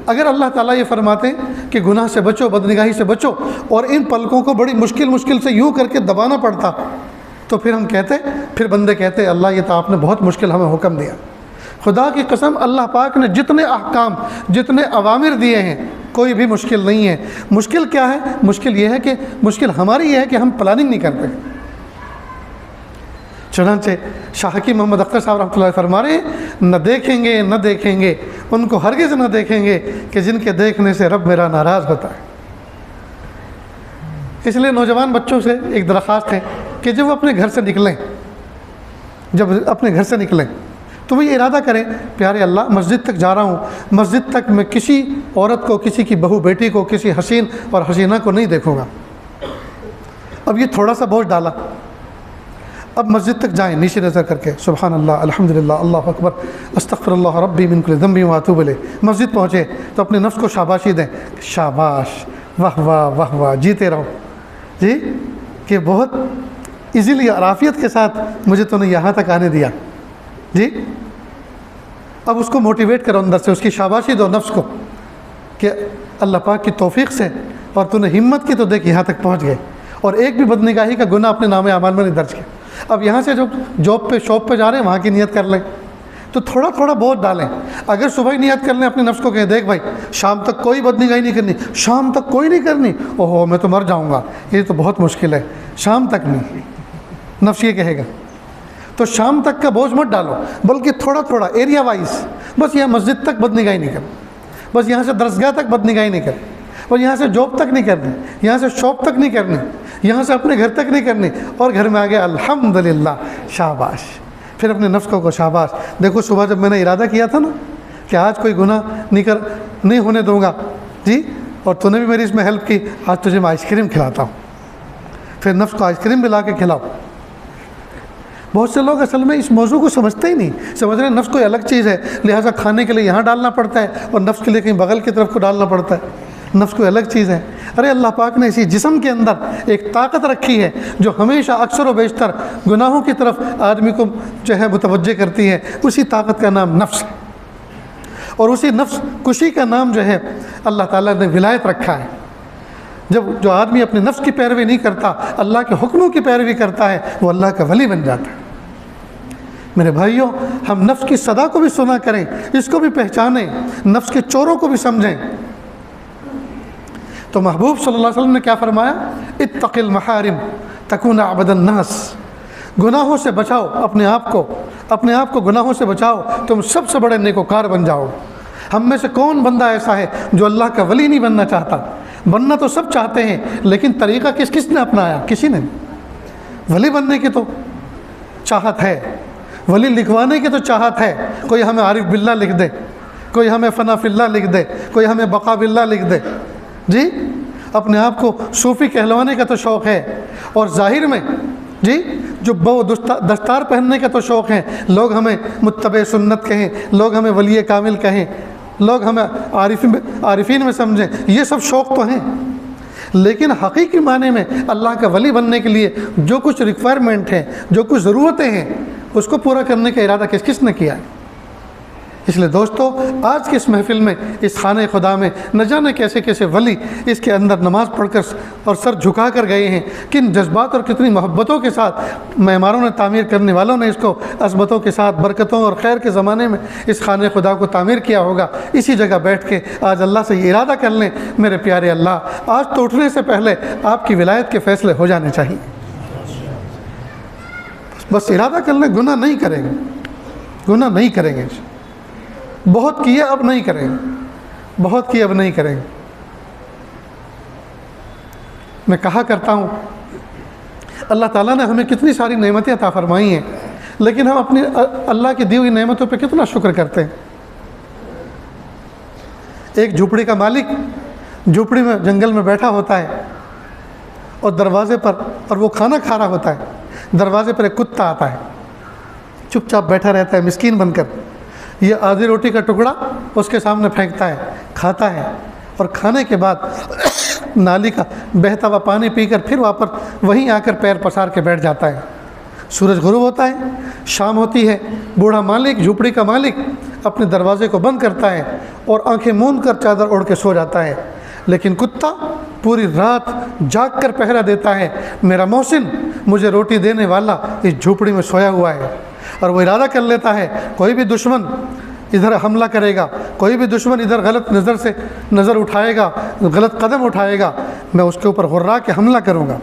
اگر اللہ تعالیٰ یہ فرماتے کہ گناہ سے بچو، بدنگاہی سے بچو، اور ان پلکوں کو بڑی مشکل سے یوں کر کے دبانا پڑتا، تو پھر بندے کہتے اللہ یہ تو آپ نے بہت مشکل ہمیں حکم دیا۔ خدا کی قسم اللہ پاک نے جتنے احکام، جتنے اوامر دیے ہیں، کوئی بھی مشکل نہیں ہے۔ مشکل کیا ہے؟ مشکل یہ ہے کہ مشکل ہماری یہ ہے کہ ہم پلاننگ نہیں کرتے۔ چنانچہ شاہ حکیم محمد اختر صاحب رحمۃ اللہ فرما رہے ہیں، نہ دیکھیں گے نہ دیکھیں گے ان کو ہرگز نہ دیکھیں گے کہ جن کے دیکھنے سے رب میرا ناراض ہوتا ہے۔ اس لیے نوجوان بچوں سے ایک درخواست ہے کہ جب وہ اپنے گھر سے نکلیں، جب اپنے گھر سے نکلیں تو وہ یہ ارادہ کریں، پیارے اللہ مسجد تک جا رہا ہوں، مسجد تک میں کسی عورت کو، کسی کی بہو بیٹی کو، کسی حسین اور حسینہ کو نہیں دیکھوں گا۔ اب یہ تھوڑا سا بوجھ ڈالا، اب مسجد تک جائیں نیچے نظر کر کے، سبحان اللہ، الحمدللہ، اللہ اکبر، استغفر اللہ ربی من کل ذنب واتوب الیہ۔ مسجد پہنچے تو اپنے نفس کو شاباشی دیں، شاباش، واہ واہ واہ واہ، جیتے رہو جی، کہ بہت ایزیلی اور عافیت کے ساتھ مجھے تو نے یہاں تک آنے دیا جی۔ اب اس کو موٹیویٹ کرو اندر سے، اس کی شاباشی دو نفس کو کہ اللہ پاک کی توفیق سے اور تو نے ہمت کی تو دیکھ یہاں تک پہنچ گئے، اور ایک بھی بدنگاہی کا گناہ اپنے نام اعمال میں نہیں درج کیا۔ اب یہاں سے جو جاب پہ شاپ پہ جا رہے ہیں وہاں کی نیت کر لیں، تو تھوڑا تھوڑا بہت ڈالیں۔ اگر صبح ہی نیت کر لیں، اپنے نفس کو کہیں دیکھ بھائی شام تک کوئی بدنگاہی نہیں کرنی، شام تک کوئی نہیں کرنی، اوہو میں تو مر جاؤں گا، یہ تو بہت مشکل ہے، شام تک نہیں، نفس یہ کہے گا۔ تو شام تک کا بوجھ مت ڈالو، بلکہ تھوڑا تھوڑا ایریا وائز، بس یہاں مسجد تک بدنگاہی نہیں کرنی، بس یہاں سے درسگاہ تک بدنگاہی نہیں کرنی، بس یہاں سے جاب تک نہیں کرنی، یہاں سے شاپ تک نہیں کرنی، یہاں سے اپنے گھر تک نہیں کرنی، اور گھر میں آ گیا الحمدللہ، شاباش۔ پھر اپنے نفس کو شاباش، دیکھو صبح جب میں نے ارادہ کیا تھا نا کہ آج کوئی گناہ نہیں ہونے دوں گا جی، اور تو نے بھی میری اس میں ہیلپ کی، آج تجھے میں آئس کریم کھلاتا ہوں۔ پھر نفس کو آئس کریم بھی لا کے کھلاؤ۔ بہت سے لوگ اصل میں اس موضوع کو سمجھتے ہی نہیں، سمجھ رہے ہیں نفس کوئی الگ چیز ہے، لہٰذا کھانے کے لیے یہاں ڈالنا پڑتا ہے اور نفس کے لیے کہیں بغل کی طرف کو ڈالنا پڑتا ہے، نفس کوئی الگ چیز ہے۔ ارے اللہ پاک نے اسی جسم کے اندر ایک طاقت رکھی ہے جو ہمیشہ اکثر و بیشتر گناہوں کی طرف آدمی کو جو ہے متوجہ کرتی ہے، اسی طاقت کا نام نفس ہے، اور اسی نفس کشی کا نام جو ہے اللہ تعالیٰ نے ولایت رکھا ہے۔ جو آدمی اپنے نفس کی پیروی نہیں کرتا، اللہ کے حکموں کی پیروی کرتا ہے، وہ اللہ کا ولی بن جاتا ہے۔ میرے بھائیوں، ہم نفس کی صدا کو بھی سنا کریں، اس کو بھی پہچانیں، نفس کے چوروں کو بھی سمجھیں۔ تو محبوب صلی اللہ علیہ وسلم نے کیا فرمایا؟ اتق المحارم تکون اعبد الناس، گناہوں سے بچاؤ اپنے آپ کو گناہوں سے بچاؤ، تم سب سے بڑے نیکوکار بن جاؤ۔ ہم میں سے کون بندہ ایسا ہے جو اللہ کا ولی نہیں بننا چاہتا؟ بننا تو سب چاہتے ہیں، لیکن طریقہ کس نے اپنایا؟ کسی نے۔ ولی بننے کی تو چاہت ہے، ولی لکھوانے کی تو چاہت ہے، کوئی ہمیں عارف باللہ لکھ دے، کوئی ہمیں فنا فی اللہ لکھ دے، کوئی ہمیں بقا باللہ لکھ دے جی، اپنے آپ کو صوفی کہلوانے کا تو شوق ہے، اور ظاہر میں جی جو دستار پہننے کا تو شوق ہے، لوگ ہمیں متبع سنت کہیں، لوگ ہمیں ولی کامل کہیں، لوگ ہمیں عارفین میں سمجھیں، یہ سب شوق تو ہیں، لیکن حقیقی معنی میں اللہ کا ولی بننے کے لیے جو کچھ ریکوائرمنٹ ہیں، جو کچھ ضرورتیں ہیں، اس کو پورا کرنے کا ارادہ کس نے کیا ہے؟ اس لیے دوستو، آج کی اس محفل میں، اس خانہ خدا میں نہ جانے کیسے کیسے ولی اس کے اندر نماز پڑھ کر اور سر جھکا کر گئے ہیں، کن جذبات اور کتنی محبتوں کے ساتھ معماروں نے تعمیر کرنے والوں نے اس کو عظمتوں کے ساتھ، برکتوں اور خیر کے زمانے میں اس خانہ خدا کو تعمیر کیا ہوگا۔ اسی جگہ بیٹھ کے آج اللہ سے یہ ارادہ کر لیں، میرے پیارے اللہ، آج تو اٹھنے سے پہلے آپ کی ولایت کے فیصلے ہو جانے چاہیے۔ بس ارادہ کر لیں، گناہ نہیں کریں گے، گناہ نہیں کریں گے، بہت کیے اب نہیں کریں گے، بہت کیے اب نہیں کریں گے۔ میں کہا کرتا ہوں، اللہ تعالیٰ نے ہمیں کتنی ساری نعمتیں عطا فرمائی ہیں، لیکن ہم اپنی اللہ کی دی ہوئی نعمتوں پہ کتنا شکر کرتے ہیں۔ ایک جھوپڑی کا مالک جھوپڑی میں جنگل میں بیٹھا ہوتا ہے، اور دروازے پر، اور وہ کھانا کھا رہا ہوتا ہے، دروازے پر ایک کتا آتا ہے، چپ چاپ بیٹھا رہتا ہے مسکین بن کر، یہ آدھی روٹی کا ٹکڑا اس کے سامنے پھینکتا ہے، کھاتا ہے، اور کھانے کے بعد نالی کا بہتا ہوا پانی پی کر پھر واپس وہیں آ کر پیر پسار کے بیٹھ جاتا ہے۔ سورج غروب ہوتا ہے، شام ہوتی ہے، بوڑھا مالک، جھوپڑی کا مالک اپنے دروازے کو بند کرتا ہے اور آنکھیں موند کر چادر اوڑھ کے سو جاتا ہے، لیکن کتا پوری رات جاگ کر پہرا دیتا ہے، میرا محسن، مجھے روٹی دینے والا اس جھوپڑی میں سویا ہوا ہے۔ اور وہ ارادہ کر لیتا ہے کوئی بھی دشمن ادھر حملہ کرے گا، کوئی بھی دشمن ادھر غلط نظر اٹھائے گا، غلط قدم اٹھائے گا، میں اس کے اوپر غرا کے حملہ کروں گا۔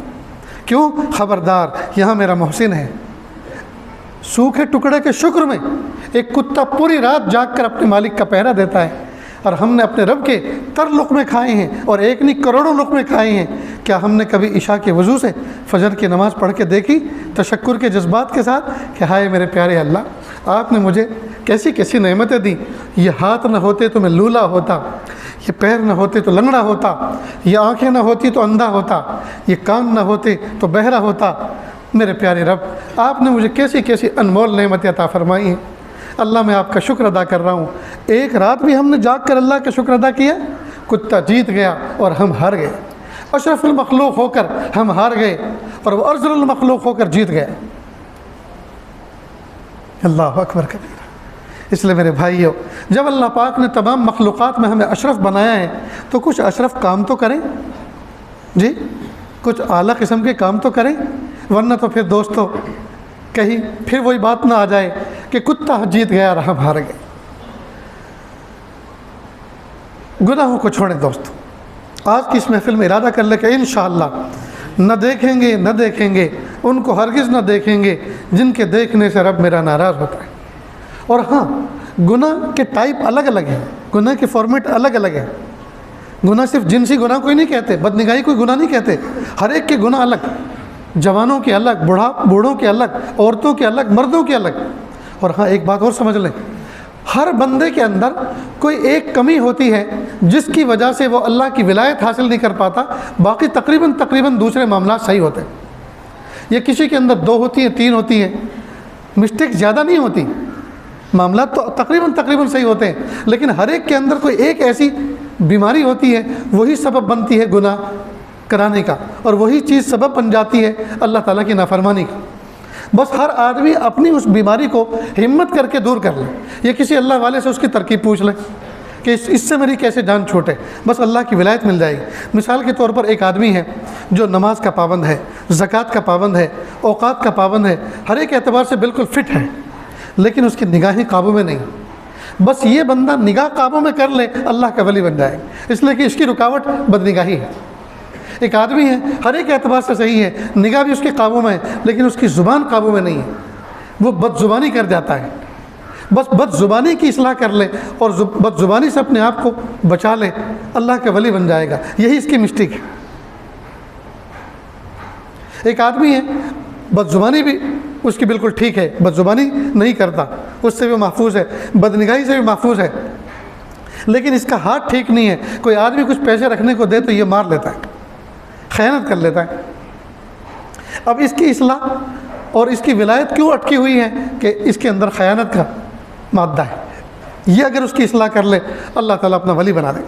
کیوں؟ خبردار، یہاں میرا محسن ہے۔ سوکھے ٹکڑے کے شکر میں ایک کتا پوری رات جاگ کر اپنے مالک کا پہرا دیتا ہے، اور ہم نے اپنے رب کے تر لقمے کھائے ہیں، اور ایک نہیں کروڑوں لقمے کھائے ہیں۔ کیا ہم نے کبھی عشاء کے وضو سے فجر کی نماز پڑھ کے دیکھی تشکر کے جذبات کے ساتھ کہ ہائے میرے پیارے اللہ، آپ نے مجھے کیسی کیسی نعمتیں دی، یہ ہاتھ نہ ہوتے تو میں لولا ہوتا، یہ پیر نہ ہوتے تو لنگڑا ہوتا، یہ آنکھیں نہ ہوتی تو اندھا ہوتا، یہ کان نہ ہوتے تو بہرا ہوتا۔ میرے پیارے رب، آپ نے مجھے کیسی کیسی انمول نعمتیں عطا فرمائی ہیں۔ اللہ میں آپ کا شکر ادا کر رہا ہوں۔ ایک رات بھی ہم نے جاگ کر اللہ کا شکر ادا کیا، کتا جیت گیا اور ہم ہار گئے، اشرف المخلوق ہو کر ہم ہار گئے اور وہ ارذل المخلوق ہو کر جیت گئے۔ اللہ اکبر کبیرہ۔ اس لیے میرے بھائیو، جب اللہ پاک نے تمام مخلوقات میں ہمیں اشرف بنایا ہے تو کچھ اشرف کام تو کریں، جی کچھ اعلیٰ قسم کے کام تو کریں، ورنہ تو پھر دوستو کہیں پھر وہی بات نہ آ جائے کہ کتا جیت گیا اور ہم ہار گئے۔ گناہوں کو چھوڑیں دوستو، آج کی اس محفل میں ارادہ کر لے کہ انشاءاللہ نہ دیکھیں گے ان کو، ہرگز نہ دیکھیں گے جن کے دیکھنے سے رب میرا ناراض ہوتا ہے۔ اور ہاں، گناہ کے ٹائپ الگ الگ ہیں، گناہ کے فارمیٹ الگ الگ ہیں۔ گناہ صرف جنسی گناہ کوئی نہیں کہتے، بدنگاہی کوئی گناہ نہیں کہتے، ہر ایک کے گناہ الگ، جوانوں کے الگ، بوڑھوں کے الگ، عورتوں کے الگ، مردوں کے الگ۔ اور ہاں ایک بات اور سمجھ لیں، ہر بندے کے اندر کوئی ایک کمی ہوتی ہے جس کی وجہ سے وہ اللہ کی ولایت حاصل نہیں کر پاتا، باقی تقریباً دوسرے معاملات صحیح ہوتے ہیں۔ یہ کسی کے اندر 2 ہوتی ہیں، 3 ہوتی ہیں، مسٹیک زیادہ نہیں ہوتی، معاملات تو تقریباً صحیح ہوتے ہیں، لیکن ہر ایک کے اندر کوئی ایک ایسی بیماری ہوتی ہے، وہی سبب بنتی ہے گناہ کرانے کا، اور وہی چیز سبب بن جاتی ہے اللہ تعالیٰ کی نافرمانی کا۔ بس ہر آدمی اپنی اس بیماری کو ہمت کر کے دور کر لے، یا کسی اللہ والے سے اس کی ترکیب پوچھ لے کہ اس سے میری کیسے جان چھوٹے، بس اللہ کی ولایت مل جائے گی۔ مثال کے طور پر ایک آدمی ہے جو نماز کا پابند ہے، زکوٰۃ کا پابند ہے، اوقات کا پابند ہے، ہر ایک اعتبار سے بالکل فٹ ہے، لیکن اس کی نگاہیں قابو میں نہیں۔ بس یہ بندہ نگاہ قابو میں کر لے، اللہ کا ولی بن جائے گا، اس لیے کہ اس کی رکاوٹ بدنگاہی ہے۔ ایک آدمی ہے، ہر ایک اعتبار سے صحیح ہے، نگاہ بھی اس کے قابو میں ہے، لیکن اس کی زبان قابو میں نہیں ہے، وہ بد زبانی کر جاتا ہے۔ بس بد زبانی کی اصلاح کر لے اور بد زبانی سے اپنے آپ کو بچا لے، اللہ کا ولی بن جائے گا۔ یہی اس کی مسٹیک ہے۔ ایک آدمی ہے، بد زبانی بھی اس کی بالکل ٹھیک ہے، بد زبانی نہیں کرتا، اس سے بھی محفوظ ہے، بدنگاہی سے بھی محفوظ ہے، لیکن اس کا ہاتھ ٹھیک نہیں ہے۔ کوئی آدمی کچھ پیسے رکھنے کو دے تو یہ مار لیتا ہے، خیانت کر لیتا ہے۔ اب اس کی اصلاح اور اس کی ولایت کیوں اٹکی ہوئی ہے کہ اس کے اندر خیانت کا مادہ ہے۔ یہ اگر اس کی اصلاح کر لے، اللہ تعالیٰ اپنا ولی بنا دے۔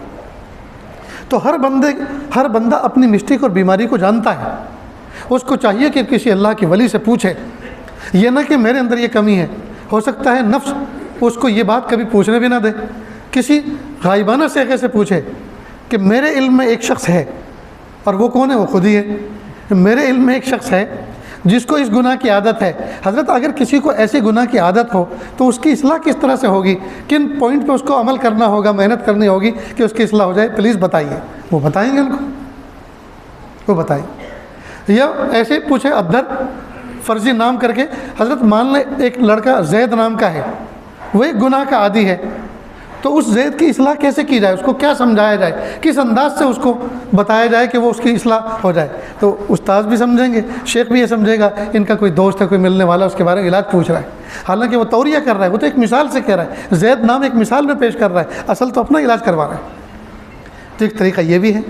تو ہر بندہ اپنی مسٹیک اور بیماری کو جانتا ہے، اس کو چاہیے کہ کسی اللہ کے ولی سے پوچھے، یہ نہ کہ میرے اندر یہ کمی ہے۔ ہو سکتا ہے نفس اس کو یہ بات کبھی پوچھنے بھی نہ دے، کسی غائبانہ صیغے سے پوچھے کہ میرے علم میں ایک شخص ہے، اور وہ کون ہے؟ وہ خود ہی ہے۔ میرے علم میں ایک شخص ہے جس کو اس گناہ کی عادت ہے۔ حضرت اگر کسی کو ایسے گناہ کی عادت ہو تو اس کی اصلاح کس طرح سے ہوگی، کن پوائنٹ پہ اس کو عمل کرنا ہوگا، محنت کرنی ہوگی کہ اس کی اصلاح ہو جائے، پلیز بتائیے۔ وہ بتائیں گے ان کو، وہ بتائیں۔ یا ایسے پوچھے ادھر فرضی نام کر کے، حضرت مان لیں ایک لڑکا زید نام کا ہے، وہ ایک گناہ کا عادی ہے، تو اس زید کی اصلاح کیسے کی جائے، اس کو کیا سمجھایا جائے، کس انداز سے اس کو بتایا جائے کہ وہ اس کی اصلاح ہو جائے؟ تو استاذ بھی سمجھیں گے، شیخ بھی یہ سمجھے گا ان کا کوئی دوست ہے، کوئی ملنے والا، اس کے بارے میں علاج پوچھ رہا ہے، حالانکہ وہ توریہ کر رہا ہے، وہ تو ایک مثال سے کہہ رہا ہے، زید نام ایک مثال میں پیش کر رہا ہے، اصل تو اپنا علاج کروا رہا ہے۔ تو ایک طریقہ یہ بھی ہے۔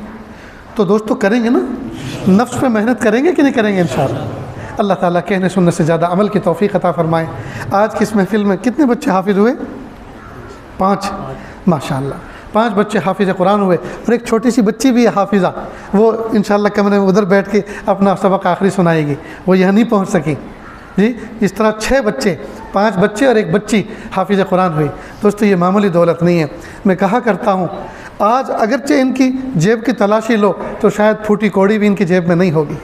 تو دوستو کریں گے نا، نفس پہ محنت کریں گے کہ نہیں کریں گے انشاءاللہ؟ اللہ تعالیٰ کہنے سننے سے زیادہ عمل کی توفیق عطا فرمائے۔ آج کی اس محفل میں کتنے بچے حافظ ہوئے؟ 5، ماشاءاللہ 5 بچے حافظ قرآن ہوئے، اور ایک چھوٹی سی بچی بھی ہے حافظہ، وہ انشاءاللہ کمرے میں ادھر بیٹھ کے اپنا سبق آخری سنائے گی، وہ یہاں نہیں پہنچ سکی جی۔ اس طرح 6 بچے، 5 بچے اور ایک بچی حافظ قرآن ہوئی۔ دوستو یہ معمولی دولت نہیں ہے۔ میں کہا کرتا ہوں آج اگرچہ ان کی جیب کی تلاشی لو تو شاید پھوٹی کوڑی بھی ان کی جیب میں نہیں ہوگی،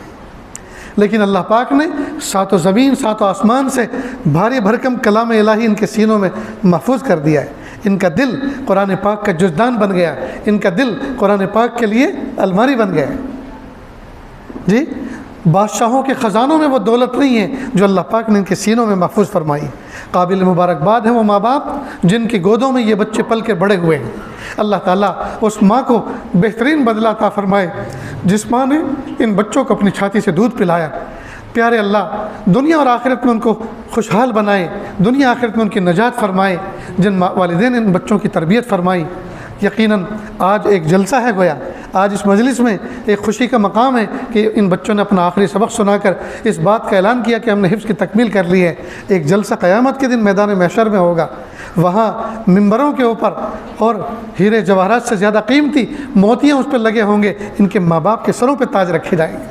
لیکن اللہ پاک نے 7 زمین 7 آسمان سے بھاری بھرکم کلام الہی ان کے سینوں میں محفوظ کر دیا ہے۔ ان کا دل قرآن پاک کا جزدان بن گیا، ان کا دل قرآن پاک کے لیے الماری بن گیا۔ جی، بادشاہوں کے خزانوں میں وہ دولت نہیں ہے جو اللہ پاک نے ان کے سینوں میں محفوظ فرمائی۔ قابل مبارکباد ہیں وہ ماں باپ جن کی گودوں میں یہ بچے پل کے بڑے ہوئے ہیں۔ اللہ تعالیٰ اس ماں کو بہترین بدلہ عطا فرمائے جس ماں نے ان بچوں کو اپنی چھاتی سے دودھ پلایا۔ پیارے اللہ دنیا اور آخرت میں ان کو خوشحال بنائے، دنیا آخرت میں ان کی نجات فرمائے۔ جن والدین ان بچوں کی تربیت فرمائی، یقیناً آج ایک جلسہ ہے گویا، آج اس مجلس میں ایک خوشی کا مقام ہے کہ ان بچوں نے اپنا آخری سبق سنا کر اس بات کا اعلان کیا کہ ہم نے حفظ کی تکمیل کر لی ہے۔ ایک جلسہ قیامت کے دن میدان محشر میں ہوگا، وہاں ممبروں کے اوپر اور ہیرے جواہرات سے زیادہ قیمتی موتیاں اس پہ لگے ہوں گے، ان کے ماں باپ کے سروں پہ تاج رکھے جائیں گے۔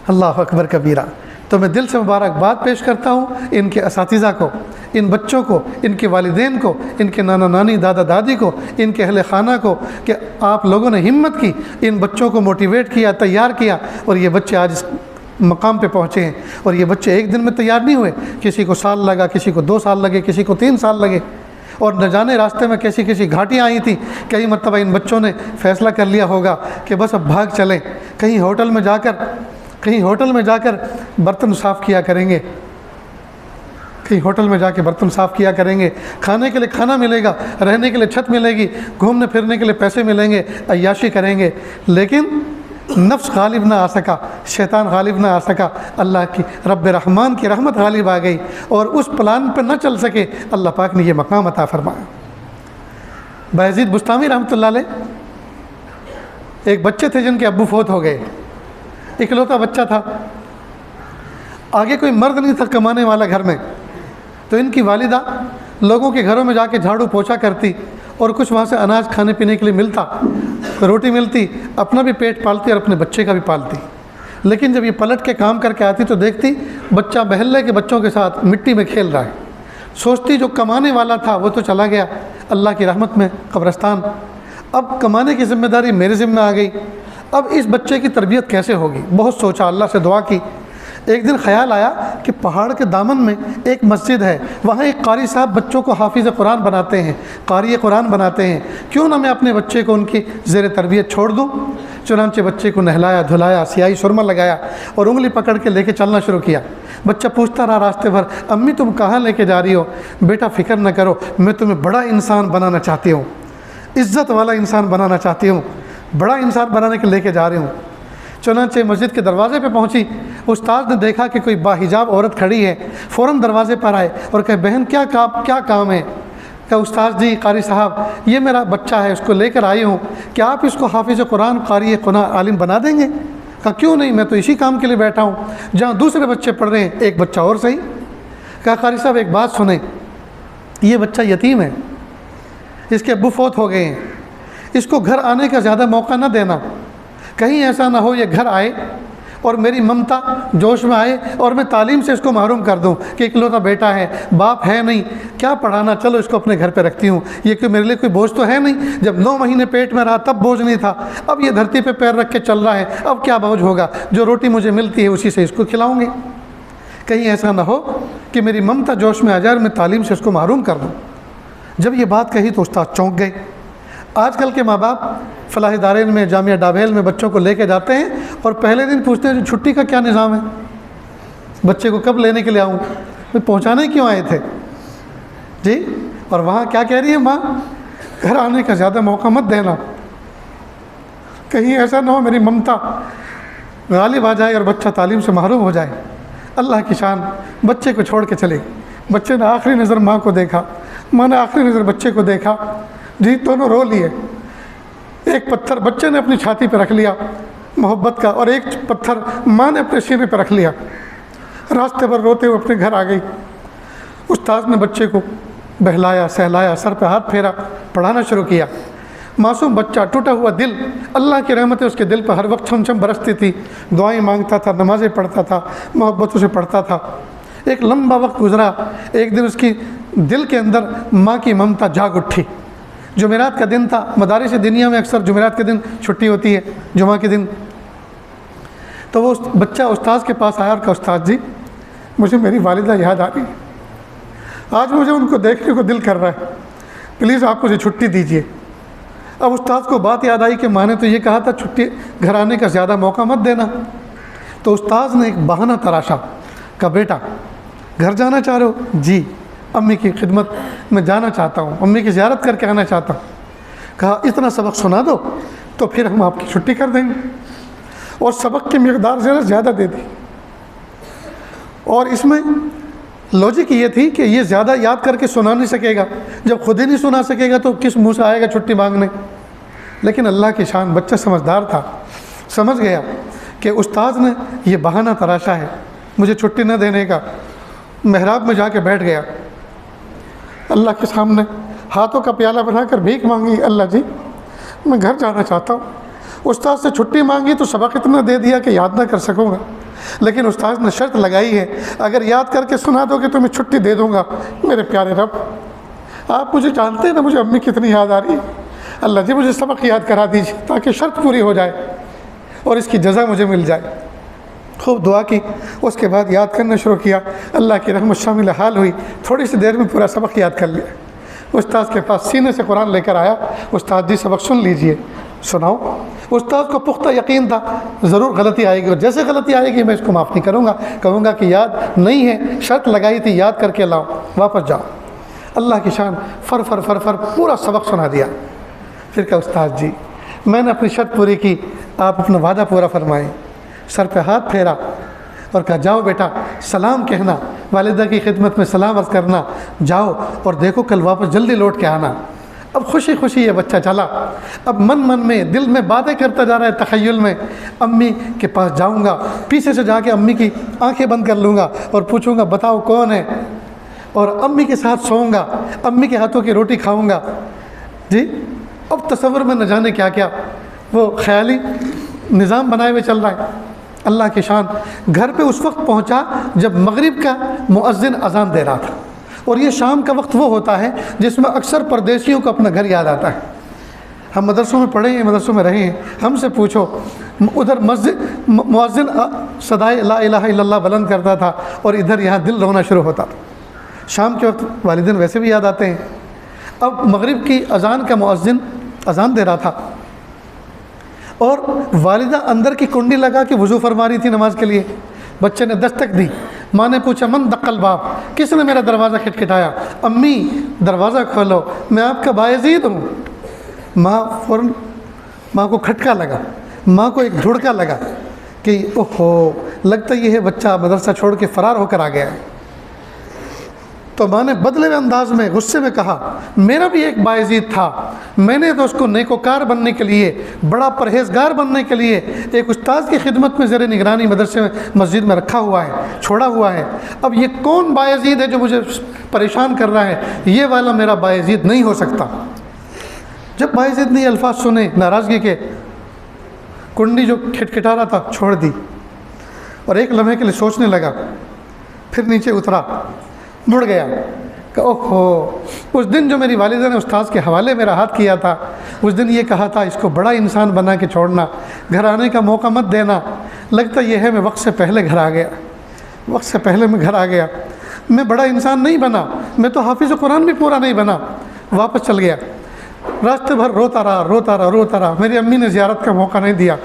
اللہ اکبر کبیرہ۔ تو میں دل سے مبارکباد پیش کرتا ہوں ان کے اساتذہ کو، ان بچوں کو، ان کے والدین کو، ان کے نانا نانی دادا دادی کو، ان کے اہل خانہ کو کہ آپ لوگوں نے ہمت کی، ان بچوں کو موٹیویٹ کیا، تیار کیا، اور یہ بچے آج اس مقام پہ پہنچے ہیں۔ اور یہ بچے ایک دن میں تیار نہیں ہوئے، کسی کو سال لگا، کسی کو 2 سال لگے، کسی کو 3 سال لگے، اور نہ جانے راستے میں کیسی گھاٹیاں آئی تھیں۔ کئی مرتبہ ان بچوں نے فیصلہ کر لیا ہوگا کہ بس اب بھاگ چلیں، کہیں ہوٹل میں جا کر برتن صاف کیا کریں گے، کہیں ہوٹل میں جا کے برتن صاف کیا کریں گے، کھانے کے لیے کھانا ملے گا، رہنے کے لیے چھت ملے گی، گھومنے پھرنے کے لیے پیسے ملیں گے، عیاشی کریں گے۔ لیکن نفس غالب نہ آ سکا، شیطان غالب نہ آ سکا، اللہ کی رب رحمان کی رحمت غالب آ گئی، اور اس پلان پہ نہ چل سکے، اللہ پاک نے یہ مقام عطا فرمایا۔ بایزید بستامی رحمۃ اللہ علیہ ایک بچے تھے جن کے ابو فوت ہو گئے، اکلوتا بچہ تھا، آگے کوئی مرد نہیں تھا کمانے والا گھر میں، تو ان کی والدہ لوگوں کے گھروں میں جا کے جھاڑو پوچھا کرتی، اور کچھ وہاں سے اناج کھانے پینے کے لیے ملتا، روٹی ملتی، اپنا بھی پیٹ پالتی اور اپنے بچے کا بھی پالتی۔ لیکن جب یہ پلٹ کے کام کر کے آتی تو دیکھتی بچہ محلے کے بچوں کے ساتھ مٹی میں کھیل رہا ہے، سوچتی جو کمانے والا تھا وہ تو چلا گیا اللہ کی رحمت میں قبرستان، اب کمانے کی ذمہ داری میرے ذمہ آ گئی، اب اس بچے کی تربیت کیسے ہوگی؟ بہت سوچا، اللہ سے دعا کی۔ ایک دن خیال آیا کہ پہاڑ کے دامن میں ایک مسجد ہے، وہاں ایک قاری صاحب بچوں کو حافظ قرآن بناتے ہیں، قاری قرآن بناتے ہیں، کیوں نہ میں اپنے بچے کو ان کی زیر تربیت چھوڑ دوں؟ چنانچہ بچے کو نہلایا دھلایا، سیاہی سرما لگایا اور انگلی پکڑ کے لے کے چلنا شروع کیا۔ بچہ پوچھتا رہا راستے بھر، امی تم کہاں لے کے جا رہی ہو؟ بیٹا فکر نہ کرو، میں تمہیں بڑا انسان بنانا چاہتی ہوں، عزت والا انسان بنانا چاہتی ہوں، بڑا انسان بنانے کے لے کے جا رہی ہوں۔ چنانچہ مسجد کے دروازے پہ پہنچی، استاد نے دیکھا کہ کوئی باحجاب عورت کھڑی ہے، فوراً دروازے پر آئے اور کہے بہن کیا کام ہے؟ کہ استاد جی قاری صاحب یہ میرا بچہ ہے، اس کو لے کر آئی ہوں، کیا آپ اس کو حافظ قرآن قاری قرآن عالم بنا دیں گے؟ کہا کیوں نہیں، میں تو اسی کام کے لیے بیٹھا ہوں، جہاں دوسرے بچے پڑھ رہے ہیں ایک بچہ اور صحیح۔ کہا قاری صاحب ایک بات سنیں، یہ بچہ یتیم ہے، اس کے ابو فوت ہو گئے ہیں، اس کو گھر آنے کا زیادہ موقع نہ دینا، کہیں ایسا نہ ہو یہ گھر آئے اور میری ممتا جوش میں آئے اور میں تعلیم سے اس کو محروم کر دوں کہ اکلوتا بیٹا ہے، باپ ہے نہیں، کیا پڑھانا، چلو اس کو اپنے گھر پہ رکھتی ہوں، یہ کہ میرے لیے کوئی بوجھ تو ہے نہیں، جب 9 مہینے پیٹ میں رہا تب بوجھ نہیں تھا، اب یہ دھرتی پہ پیر رکھ کے چل رہا ہے، اب کیا بوجھ ہوگا، جو روٹی مجھے ملتی ہے اسی سے اس کو کھلاؤں گی، کہیں ایسا نہ ہو کہ میری ممتا جوش میں آ جائے اور میں تعلیم سے اس کو محروم کر دوں۔ جب یہ بات کہی تو استاد چونک گئے۔ آج کل کے ماں باپ فلاحی دارین میں، جامعہ ڈابھیل میں بچوں کو لے کے جاتے ہیں اور پہلے دن پوچھتے ہیں چھٹی کا کیا نظام ہے، بچے کو کب لینے کے لیے آؤں، پہنچانے کیوں آئے تھے جی؟ اور وہاں کیا کہہ رہی ہے ماں، گھر آنے کا زیادہ موقع مت دینا، کہیں ایسا نہ ہو میری ممتا غالب آ جائے اور بچہ تعلیم سے محروم ہو جائے۔ اللہ کی شان، بچے کو چھوڑ کے چلے، بچے نے آخری نظر ماں کو دیکھا، ماں نے آخری نظر بچے کو دیکھا، جی دونوں رو لیے، ایک پتھر بچے نے اپنی چھاتی پہ رکھ لیا محبت کا، اور ایک پتھر ماں نے اپنے سینے پہ رکھ لیا، راستے پر روتے ہوئے اپنے گھر آ گئی۔ استاد نے بچے کو بہلایا سہلایا، سر پہ ہاتھ پھیرا، پڑھانا شروع کیا۔ معصوم بچہ، ٹوٹا ہوا دل، اللہ کی رحمت اس کے دل پر ہر وقت چھم چھم برستی تھی، دعائیں مانگتا تھا، نمازیں پڑھتا تھا، محبتوں سے پڑھتا تھا۔ ایک لمبا وقت گزرا، ایک دن اس کی دل کے اندر ماں کی ممتا جاگ اٹھی۔ جمعرات کا دن تھا، مدارس دنیا میں اکثر جمعرات کے دن چھٹی ہوتی ہے، جمعہ کے دن، تو وہ بچہ استاد کے پاس آیا اور کہا استاد جی مجھے میری والدہ یاد آ رہی ہے، آج مجھے ان کو دیکھنے کو دل کر رہا ہے، پلیز آپ مجھے چھٹی دیجیے۔ اب استاد کو بات یاد آئی کہ ماں نے تو یہ کہا تھا چھٹی گھر آنے کا زیادہ موقع مت دینا، تو استاد نے ایک بہانہ تراشا، کہا بیٹا گھر جانا چاہ رہے ہو؟ جی امی کی خدمت میں جانا چاہتا ہوں، امی کی زیارت کر کے آنا چاہتا ہوں۔ کہا اتنا سبق سنا دو تو پھر ہم آپ کی چھٹی کر دیں گے، اور سبق کی مقدار زیادہ دے دی۔ اور اس میں لاجک یہ تھی کہ یہ زیادہ یاد کر کے سنا نہیں سکے گا، جب خود ہی نہیں سنا سکے گا تو کس منہ سے آئے گا چھٹی مانگنے۔ لیکن اللہ کی شان، بچہ سمجھدار تھا، سمجھ گیا کہ استاد نے یہ بہانہ تراشا ہے مجھے چھٹی نہ دینے کا۔ محراب میں جا کے بیٹھ گیا، اللہ کے سامنے ہاتھوں کا پیالہ بنا کر بھیک مانگی، اللہ جی میں گھر جانا چاہتا ہوں۔ استاد سے چھٹی مانگی تو سبق اتنا دے دیا کہ یاد نہ کر سکوں گا، لیکن استاد نے شرط لگائی ہے اگر یاد کر کے سنا دو گے تو میں چھٹی دے دوں گا۔ میرے پیارے رب، آپ مجھے جانتے ہیں نا مجھے امی کتنی یاد آ رہی ہے، اللہ جی مجھے سبق یاد کرا دیجیے تاکہ شرط پوری ہو جائے اور اس کی جزا مجھے مل جائے۔ خوب دعا کی، اس کے بعد یاد کرنا شروع کیا، اللہ کی رحمت شامل حال ہوئی، تھوڑی سی دیر میں پورا سبق یاد کر لیا۔ استاد کے پاس سینے سے قرآن لے کر آیا، استاد جی سبق سن لیجئے، سناؤ۔ استاد کو پختہ یقین تھا ضرور غلطی آئے گی، اور جیسے غلطی آئے گی میں اس کو معاف نہیں کروں گا، کہوں گا کہ یاد نہیں ہے، شرط لگائی تھی یاد کر کے لاؤ، واپس جاؤ۔ اللہ کی شان، فر فر فر فر پورا سبق سنا دیا۔ پھر کہا استاد جی میں نے اپنی شرط پوری کی، آپ اپنا وعدہ پورا فرمائیں۔ سر پہ ہاتھ پھیرا اور کہا جاؤ بیٹا سلام کہنا، والدہ کی خدمت میں سلام عرض کرنا، جاؤ اور دیکھو کل واپس جلدی لوٹ کے آنا۔ اب خوشی خوشی یہ بچہ چلا، اب من من میں دل میں باتیں کرتا جا رہا ہے، تخیل میں امی کے پاس جاؤں گا، پیچھے سے جا کے امی کی آنکھیں بند کر لوں گا اور پوچھوں گا بتاؤ کون ہے، اور امی کے ساتھ سوؤں گا، امی کے ہاتھوں کی روٹی کھاؤں گا۔ جی اب تصور میں نہ جانے کیا کیا وہ خیالی نظام بنائے ہوئے چل رہا ہے۔ اللہ کی شان، گھر پہ اس وقت پہنچا جب مغرب کا مؤذن اذان دے رہا تھا، اور یہ شام کا وقت وہ ہوتا ہے جس میں اکثر پردیسیوں کو اپنا گھر یاد آتا ہے۔ ہم مدرسوں میں پڑھے ہیں، مدرسوں میں رہے ہیں، ہم سے پوچھو ادھر مسجد مؤذن صدائے لا الہ الا اللہ بلند کرتا تھا اور ادھر یہاں دل رونا شروع ہوتا تھا۔ شام کے وقت والدین ویسے بھی یاد آتے ہیں۔ اب مغرب کی اذان کا مؤذن اذان دے رہا تھا، اور والدہ اندر کی کنڈی لگا کے وضو فرما رہی تھی نماز کے لیے۔ بچے نے دستک دی، ماں نے پوچھا من دق الباب، کس نے میرا دروازہ کھٹکھٹایا؟ امی دروازہ کھولو، میں آپ کا بایزید ہوں۔ ماں فوراً، ماں کو کھٹکا لگا، ماں کو ایک دھڑکا لگا کہ اوہو لگتا یہ ہے بچہ مدرسہ چھوڑ کے فرار ہو کر آ گیا ہے۔ تو ماں نے بدلے ہوئے انداز میں غصے میں کہا میرا بھی ایک بایزید تھا، میں نے تو اس کو نیکوکار بننے کے لیے، بڑا پرہیزگار بننے کے لیے ایک استاد کی خدمت میں زیر نگرانی مدرسے میں مسجد میں رکھا ہوا ہے، چھوڑا ہوا ہے۔ اب یہ کون بایزید ہے جو مجھے پریشان کر رہا ہے؟ یہ والا میرا بایزید نہیں ہو سکتا۔ جب بایزید نے یہ الفاظ سنے ناراضگی کے، کنڈی جو کھٹکھٹا رہا تھا چھوڑ دی اور ایک لمحے کے لیے سوچنے لگا، پھر نیچے اترا، مڑ گیا کہ اوہو اس دن جو میری والدہ نے استاد کے حوالے میرا ہاتھ کیا تھا، اس دن یہ کہا تھا اس کو بڑا انسان بنا کے چھوڑنا، گھر آنے کا موقع مت دینا۔ لگتا یہ ہے میں وقت سے پہلے گھر آ گیا، وقت سے پہلے میں گھر آ گیا، میں بڑا انسان نہیں بنا، میں تو حافظ قرآن بھی پورا نہیں بنا۔ واپس چل گیا، راستے بھر روتا رہا روتا رہا روتا رہا، میری امی نے زیارت کا موقع نہیں دیا۔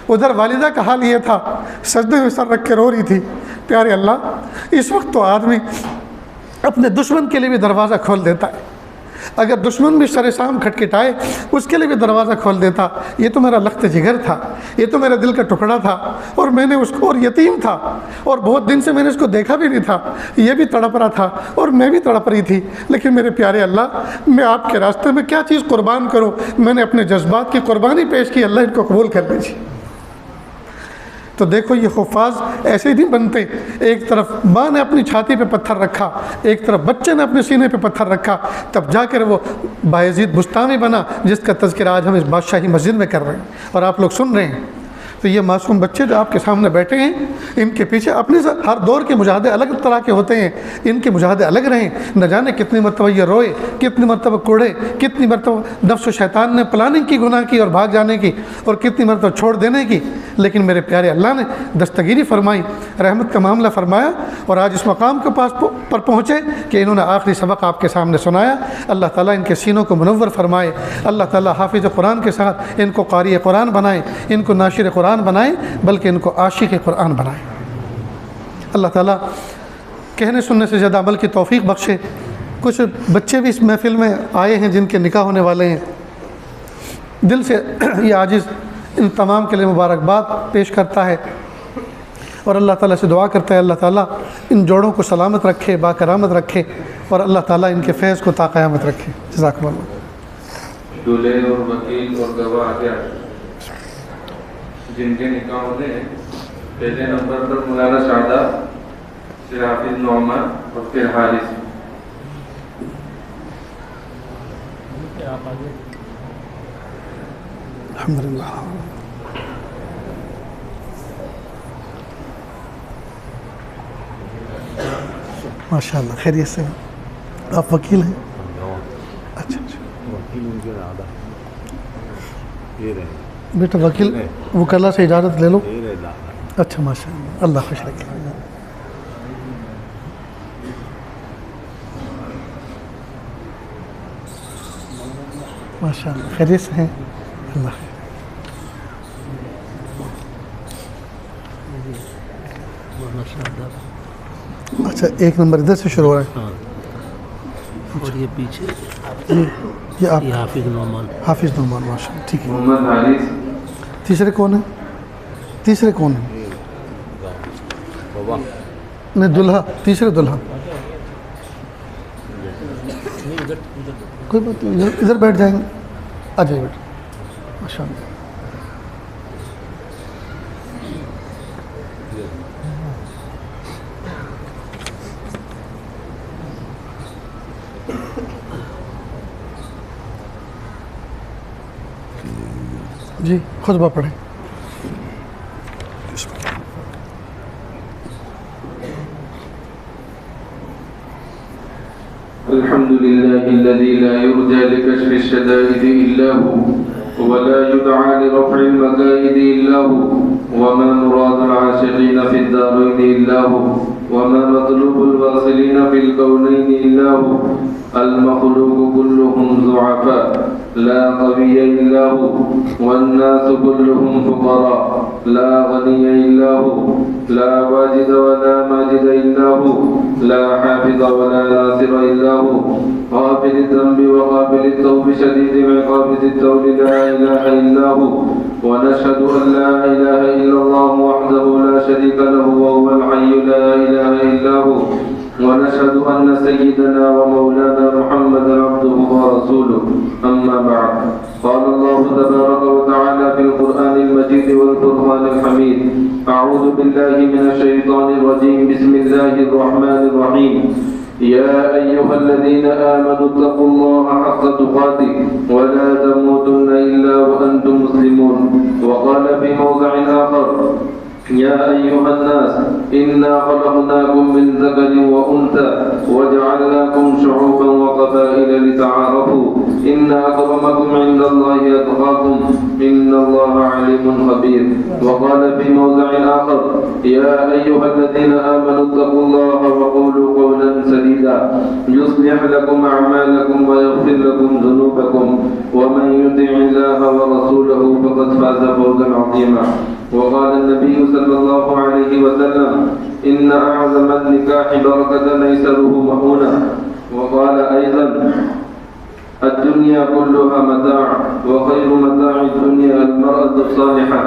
ادھر والدہ کا حال یہ تھا، سجدے میں سر رکھ کے رو رہی تھی۔ پیارے اللہ، اس وقت تو آدمی اپنے دشمن کے لیے بھی دروازہ کھول دیتا ہے، اگر دشمن بھی سر شام کھٹکھٹائے اس کے لیے بھی دروازہ کھول دیتا۔ یہ تو میرا لخت جگر تھا، یہ تو میرا دل کا ٹکڑا تھا، اور میں نے اس کو، اور یتیم تھا، اور بہت دن سے میں نے اس کو دیکھا بھی نہیں تھا، یہ بھی تڑپ رہا تھا اور میں بھی تڑپ رہی تھی۔ لیکن میرے پیارے اللہ، میں آپ کے راستے میں کیا چیز قربان کروں؟ میں نے اپنے جذبات کی قربانی پیش کی، اللہ ان کو قبول کر لیجیے۔ تو دیکھو یہ حفاظ ایسے ہی نہیں بنتے۔ ایک طرف ماں نے اپنی چھاتی پہ پتھر رکھا، ایک طرف بچے نے اپنے سینے پہ پتھر رکھا، تب جا کر وہ بایزید بستامی بنا جس کا تذکرہ آج ہم اس بادشاہی مسجد میں کر رہے ہیں اور آپ لوگ سن رہے ہیں۔ تو یہ معصوم بچے جو آپ کے سامنے بیٹھے ہیں، ان کے پیچھے اپنے ہر دور کے مجاہدے الگ طرح کے ہوتے ہیں، ان کے مجاہدے الگ رہیں، نہ جانے کتنی مرتبہ یہ روئے، کتنی مرتبہ کوڑے، کتنی مرتبہ نفس و شیطان نے پلاننگ کی گناہ کی اور بھاگ جانے کی، اور کتنی مرتبہ چھوڑ دینے کی، لیکن میرے پیارے اللہ نے دستگیری فرمائی، رحمت کا معاملہ فرمایا، اور آج اس مقام کے پاس پر پہنچے کہ انہوں نے آخری سبق آپ کے سامنے سنایا۔ اللہ تعالیٰ ان کے سینوں کو منور فرمائے، اللہ تعالیٰ حافظ قرآن کے ساتھ ان کو قاری قرآن بنائے، ان کو ناشر قرآن بنائے، بلکہ ان کو عاشق قرآن بنائے۔ اللہ تعالیٰ کہنے سننے سے زیادہ عمل کی توفیق بخشے۔ کچھ بچے بھی اس محفل میں آئے ہیں جن کے نکاح ہونے والے ہیں، دل سے یہ عاجز ان تمام کے لیے مبارکباد پیش کرتا ہے، اور اللہ تعالیٰ سے دعا کرتا ہے اللہ تعالیٰ ان جوڑوں کو سلامت رکھے، باکرامت رکھے، اور اللہ تعالیٰ ان کے فیض کو تا قیامت رکھے۔ جزاکم اللہ۔ دولہے اور وکیل اور گواہ کیا جن کے نکاح ہوتے ہیں، پہلے نمبر پر مولانا شاداب، پھر حافظ نعمان اور پھر حارث۔ الحمدللہ۔ ماشاء اللہ، خیریت سے ہیں؟ آپ وکیل ہیں؟ اچھا اچھا، وکیل ان کے دادا یہ رہے، بیٹا وکیل وکلا سے اجازت لے لو۔ یہ رہے دادا۔ اچھا ماشاء اللہ، اللہ خوش رکھے۔ ماشاء اللہ، خیریت سے ہیں؟ اللہ خیر۔ اچھا، ایک نمبر ادھر سے شروع ہو رہا ہے، اور یہ پیچھے یہ آپ یہ حافظ نعمان۔ حافظ نعمان، ماشاء اللہ، ٹھیک ہے۔ محمد حارث، تیسرے کون ہیں؟ تیسرے کون ہیں؟ بابا نہیں، دلہا، تیسرے دلہا۔ کوئی بات نہیں، ادھر بیٹھ جائیں گے، آ جائیے بیٹا، ماشاء اللہ۔ جی خطبہ پڑھیں۔ الحمد لله الذي لا يرجى لكشف الشدائد إلا هو ولا يدعى لرفع المكائد إلا هو وما مراد العاشقين في الدارين إلا هو وما مطلوب الواصلين في الكونين إلا هو المخلوق كلهم ضعفاء لا قوي إلا هو والناس كلهم فقراء لا غني إلا هو لا واجد ولا ماجد إلا هو لا حافظ ولا ناصر إلا هو غافل الذنب وقابل التوب شديد العقاب ذي الطول لا إله إلا هو ونشهد أن لا إله إلا الله وحده لا شريك له وهو الحي لا إله إلا هو ونشهد أن سيدنا ومولانا محمدا عبده ورسوله أما بعد قال الله تبارك وتعالى في القرآن المجيد والفرقان الحميد أعوذ بالله من الشيطان الرجيم بسم الله الرحمن الرحيم يا أيها الذين آمنوا اتقوا الله حق تقاته ولا تموتن إلا وأنتم مسلمون وقال في موضع آخر يا أيها الناس إنا خلقناكم من ذكر وأنثى وجعلناكم شعوبا وقبائل لتعارفوا إن أكرمكم عند الله أتقاكم إن الله عليم خبير وقال في موضع آخر يا أيها الذين آمنوا اتقوا الله وقولوا قولا سديدا يصلح لكم أعمالكم ويغفر لكم ذنوبكم ومن يطع الله ورسوله فقد فاز فوزا عظيما وقال النبي صلى الله عليه وسلم إن أعظم النكاح بركة أيسره مؤونة وقال أيضا الدنيا كلها متاع وخير متاع الدنيا المرأة الصالحة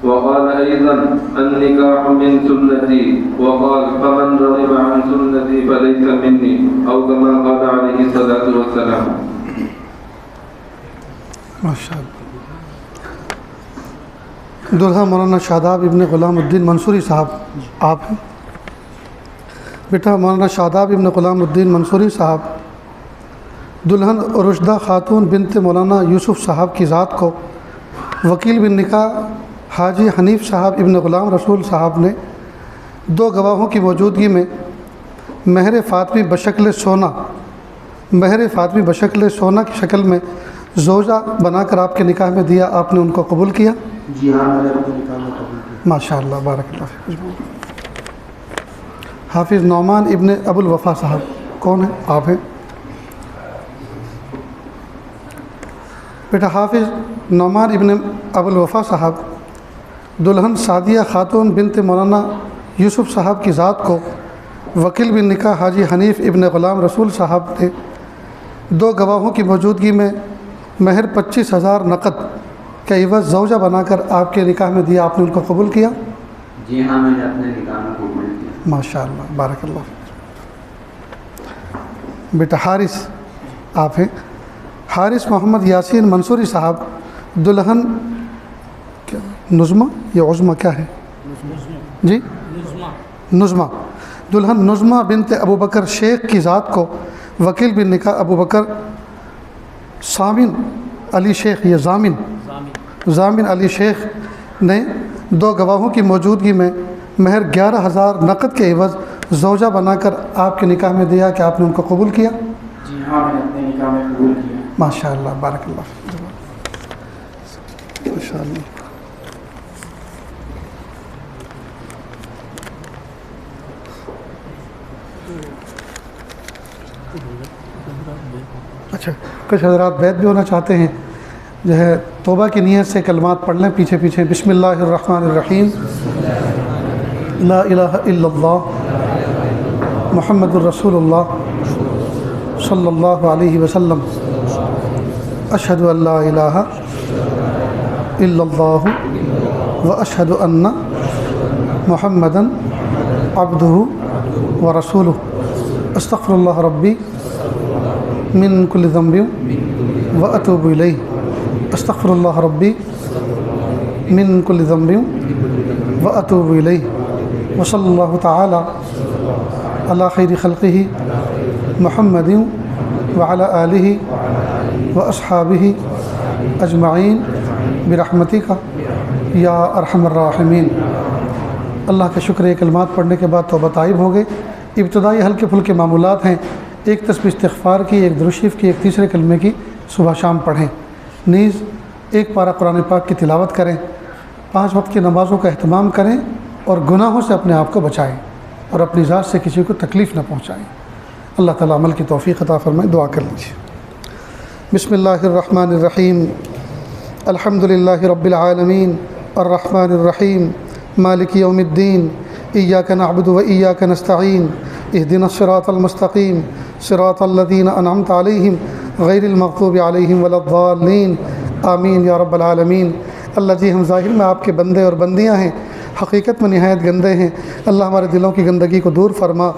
وقال أيضا النكاح من سنتي وقال فمن رغب عن سنتي فليس مني أو كما قال عليه الصلاة والسلام ماشاء اللہ۔ دلہا مولانا شاداب ابن غلام الدین منصوری صاحب آپ ہیں؟ بیٹا مولانا شاداب ابن غلام الدین منصوری صاحب دلہن رشدہ خاتون بنت مولانا یوسف صاحب کی ذات کو وکیل بن نکاح حاجی حنیف صاحب ابن غلام رسول صاحب نے 2 گواہوں کی موجودگی میں مہر فاطمی بشکل سونا کی شکل میں زوجہ بنا کر آپ کے نکاح میں دیا، آپ نے ان کو قبول کیا؟ جی ہاں، میں نے اپنے نکاح میں قبول کیا۔ ماشاء اللہ، بارک اللہ فیکم۔ حافظ نعمان ابن ابو الوفا صاحب کون ہیں؟ آپ ہیں بیٹا۔ حافظ نعمان ابن ابو الوفا صاحب دلہن سعدیہ خاتون بنت مولانا یوسف صاحب کی ذات کو وکیل بن نکاح حاجی حنیف ابن غلام رسول صاحب نے 2 گواہوں کی موجودگی میں مہر 25,000 نقد کا عوض زوجہ بنا کر آپ کے نکاح میں دیا، آپ نے ان کو قبول کیا؟ جی ہاں، میں نے اپنے نکاح میں قبول کیا۔ ماشاء اللہ، بارک اللہ۔ بیٹا حارث آپ ہیں۔ حارث محمد یاسین منصوری صاحب دلہن نظمہ یا عظمہ کیا ہے جی؟ نظمہ دلہن نظمہ بنت ابو بکر شیخ کی ذات کو وکیل بن نکاح ابو بکر ضامن علی شیخ یا ضامن علی شیخ نے 2 گواہوں کی موجودگی میں مہر 11,000 نقد کے عوض زوجہ بنا کر آپ کے نکاح میں دیا کہ آپ نے ان کو قبول کیا؟ جی ہاں، میں نے اپنے نکاح میں قبول کیا۔ ماشاء اللہ، بارک اللہ، ماشاء اللہ۔ اچھا، کچھ حضرات بیعت بھی ہونا چاہتے ہیں، جو ہے توبہ کی نیت سے کلمات پڑھ لیں پیچھے پیچھے۔ بسم اللہ الرحمن الرحیم، لا الہ الا اللہ محمد الرسول اللہ صلی اللہ علیہ وسلم، اشہد ان لا الہ الا اللہ و اشہد ان محمدا عبدہ و رسولہ، استغفر اللہ ربی من کل ذنب و اتوب الیہ، استغفر اللہ ربی من کل ذنب و اتوب الیہ، وصلی اللہ تعالی علی خیر خلقہ محمد وعلی آلہ و اصحابہ اجمعین برحمتک یا ارحم الراحمین۔ اللہ کا شکر ہے، کلمات پڑھنے کے بعد توبہ طائب ہو گئے۔ ابتدائی ہلکے پھلکے معمولات ہیں، ایک تسبیح استغفار کی، ایک درود شریف کی، ایک تیسرے کلمے کی صبح شام پڑھیں، نیز ایک پارہ قرآن پاک کی تلاوت کریں، 5 وقت کی نمازوں کا اہتمام کریں اور گناہوں سے اپنے آپ کو بچائیں اور اپنی ذات سے کسی کو تکلیف نہ پہنچائیں۔ اللہ تعالیٰ عمل کی توفیق عطا فرمائے۔ دعا کر لیجیے۔ بسم اللہ الرحمن الرحیم، الحمد للہ رب العالمین، الرحمن الرحیم، مالک یوم الدین، ایاک نعبد و ایاک نستعین، اہدنا الصراط المستقیم، صراط الذین انعمت علیہم غیر المغضوب علیہم ولا الضالین، آمین یا رب العالمین۔ اللہ جی، ہم ظاہر میں آپ کے بندے اور بندیاں ہیں، حقیقت میں نہایت گندے ہیں۔ اللہ ہمارے دلوں کی گندگی کو دور فرما،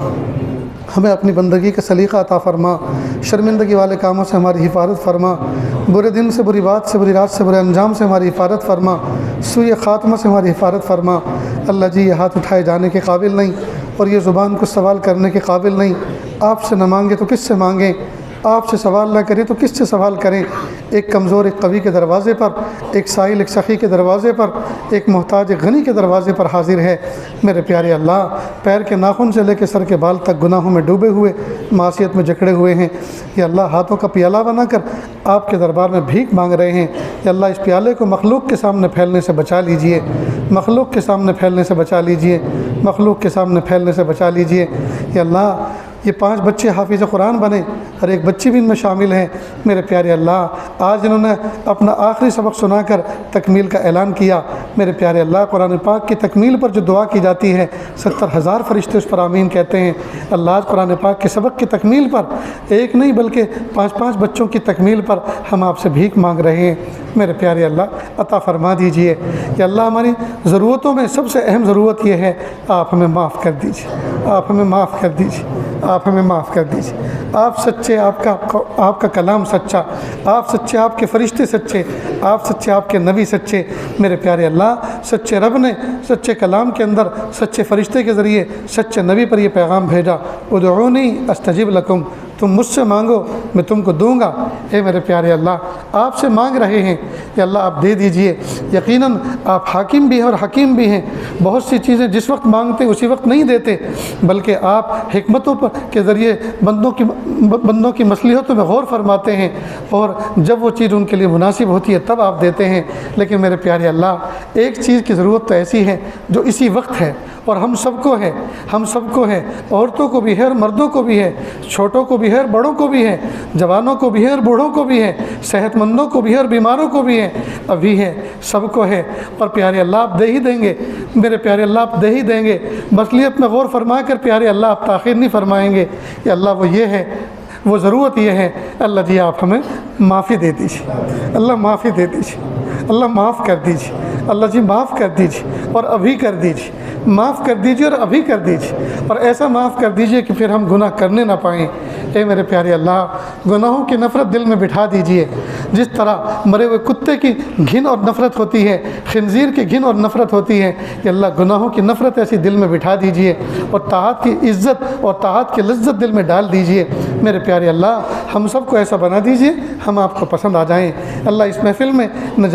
ہمیں اپنی بندگی کا سلیقہ عطا فرما، شرمندگی والے کاموں سے ہماری حفاظت فرما، برے دن سے، بری بات سے، بری رات سے، برے انجام سے ہماری حفاظت فرما، سوء خاتمہ سے ہماری حفاظت فرما۔ اللہ جی، یہ ہاتھ اٹھائے جانے کے قابل نہیں اور یہ زبان کو سوال کرنے کے قابل نہیں۔ آپ سے نہ مانگے تو کس سے مانگیں، آپ سے سوال نہ کریں تو کس سے سوال کریں۔ ایک کمزور ایک قوی کے دروازے پر، ایک سائل ایک سخی کے دروازے پر، ایک محتاج ایک غنی کے دروازے پر حاضر ہے۔ میرے پیارے اللہ، پیر کے ناخن سے لے کے سر کے بال تک گناہوں میں ڈوبے ہوئے، معصیت میں جکڑے ہوئے ہیں۔ یا اللہ، ہاتھوں کا پیالہ بنا کر آپ کے دربار میں بھیک مانگ رہے ہیں۔ یا اللہ، اس پیالے کو مخلوق کے سامنے پھیلنے سے بچا لیجئے، مخلوق کے سامنے پھیلنے سے بچا لیجئے، مخلوق کے سامنے پھیلنے سے بچا لیجئے۔ یا اللہ، یہ 5 بچے حافظ قرآن بنے اور ایک بچی بھی ان میں شامل ہیں۔ میرے پیارے اللہ، آج انہوں نے اپنا آخری سبق سنا کر تکمیل کا اعلان کیا۔ میرے پیارے اللہ، قرآن پاک کی تکمیل پر جو دعا کی جاتی ہے 70,000 فرشتے اس پر آمین کہتے ہیں۔ اللہ، آج قرآن پاک کے سبق کی تکمیل پر ایک نہیں بلکہ 5 بچوں کی تکمیل پر ہم آپ سے بھیک مانگ رہے ہیں۔ میرے پیارے اللہ، عطا فرما دیجئے۔ کہ اللہ، ہماری ضرورتوں میں سب سے اہم ضرورت یہ ہے، آپ ہمیں معاف کر دیجئے، آپ ہمیں معاف کر دیجئے، آپ ہمیں معاف کر دیجئے۔ آپ سچے، آپ کا کلام سچا، آپ سچے، آپ کے فرشتے سچے، آپ سچے، آپ کے نبی سچے۔ میرے پیارے اللہ، سچے رب نے سچے کلام کے اندر سچے فرشتے کے ذریعے سچے نبی پر یہ پیغام بھیجا، ادعونی استجب لکم، تم مجھ سے مانگو میں تم کو دوں گا۔ اے میرے پیارے اللہ آپ سے مانگ رہے ہیں کہ اللہ آپ دے دیجئے۔ یقیناً آپ حاکم بھی ہیں اور حکیم بھی ہیں، بہت سی چیزیں جس وقت مانگتے اسی وقت نہیں دیتے، بلکہ آپ حکمتوں کے ذریعے بندوں کی مصلحتوں میں غور فرماتے ہیں، اور جب وہ چیز ان کے لیے مناسب ہوتی ہے تب آپ دیتے ہیں۔ لیکن میرے پیارے اللہ ایک چیز کی ضرورت تو ایسی ہے جو اسی وقت ہے، اور ہم سب کو ہے، عورتوں کو بھی ہے اور مردوں کو بھی ہے، چھوٹوں کو بھی ہے اور بڑوں کو بھی ہے، جوانوں کو بھی ہے اور بوڑھوں کو بھی ہے، صحت مندوں کو بھی ہے اور بیماروں کو بھی ہے، ابھی ہے، سب کو ہے۔ اور پیارے اللہ آپ دے ہی دیں گے، میرے پیارے اللہ آپ دے ہی دیں گے۔ مصلحت میں غور فرما کر پیارے اللہ آپ تاخیر نہیں فرمائیں گے کہ اللہ وہ یہ ہے، وہ ضرورت یہ ہے، اللہ جی آپ ہمیں معافی دے دیجیے، اللہ معافی دے دیجیے، اللہ معاف کر دیجیے، اللہ جی معاف کر دیجیے اور ابھی کر دیجیے، معاف کر دیجیے اور ابھی کر دیجیے، اور ایسا معاف کر دیجیے کہ پھر ہم گناہ کرنے نہ پائیں۔ اے میرے پیارے اللہ گناہوں کی نفرت دل میں بٹھا دیجیے، جس طرح مرے ہوئے کتے کی گھن اور نفرت ہوتی ہے، خنزیر کی گھن اور نفرت ہوتی ہے، کہ اللہ گناہوں کی نفرت ایسی دل میں بٹھا دیجیے، اور طاعت کی عزت اور طاعت کی لذت دل میں ڈال دیجیے۔ میرے پیارے اللہ ہم سب کو ایسا بنا دیجیے ہم آپ کو پسند آ جائیں۔ اللہ اس محفل میں نہ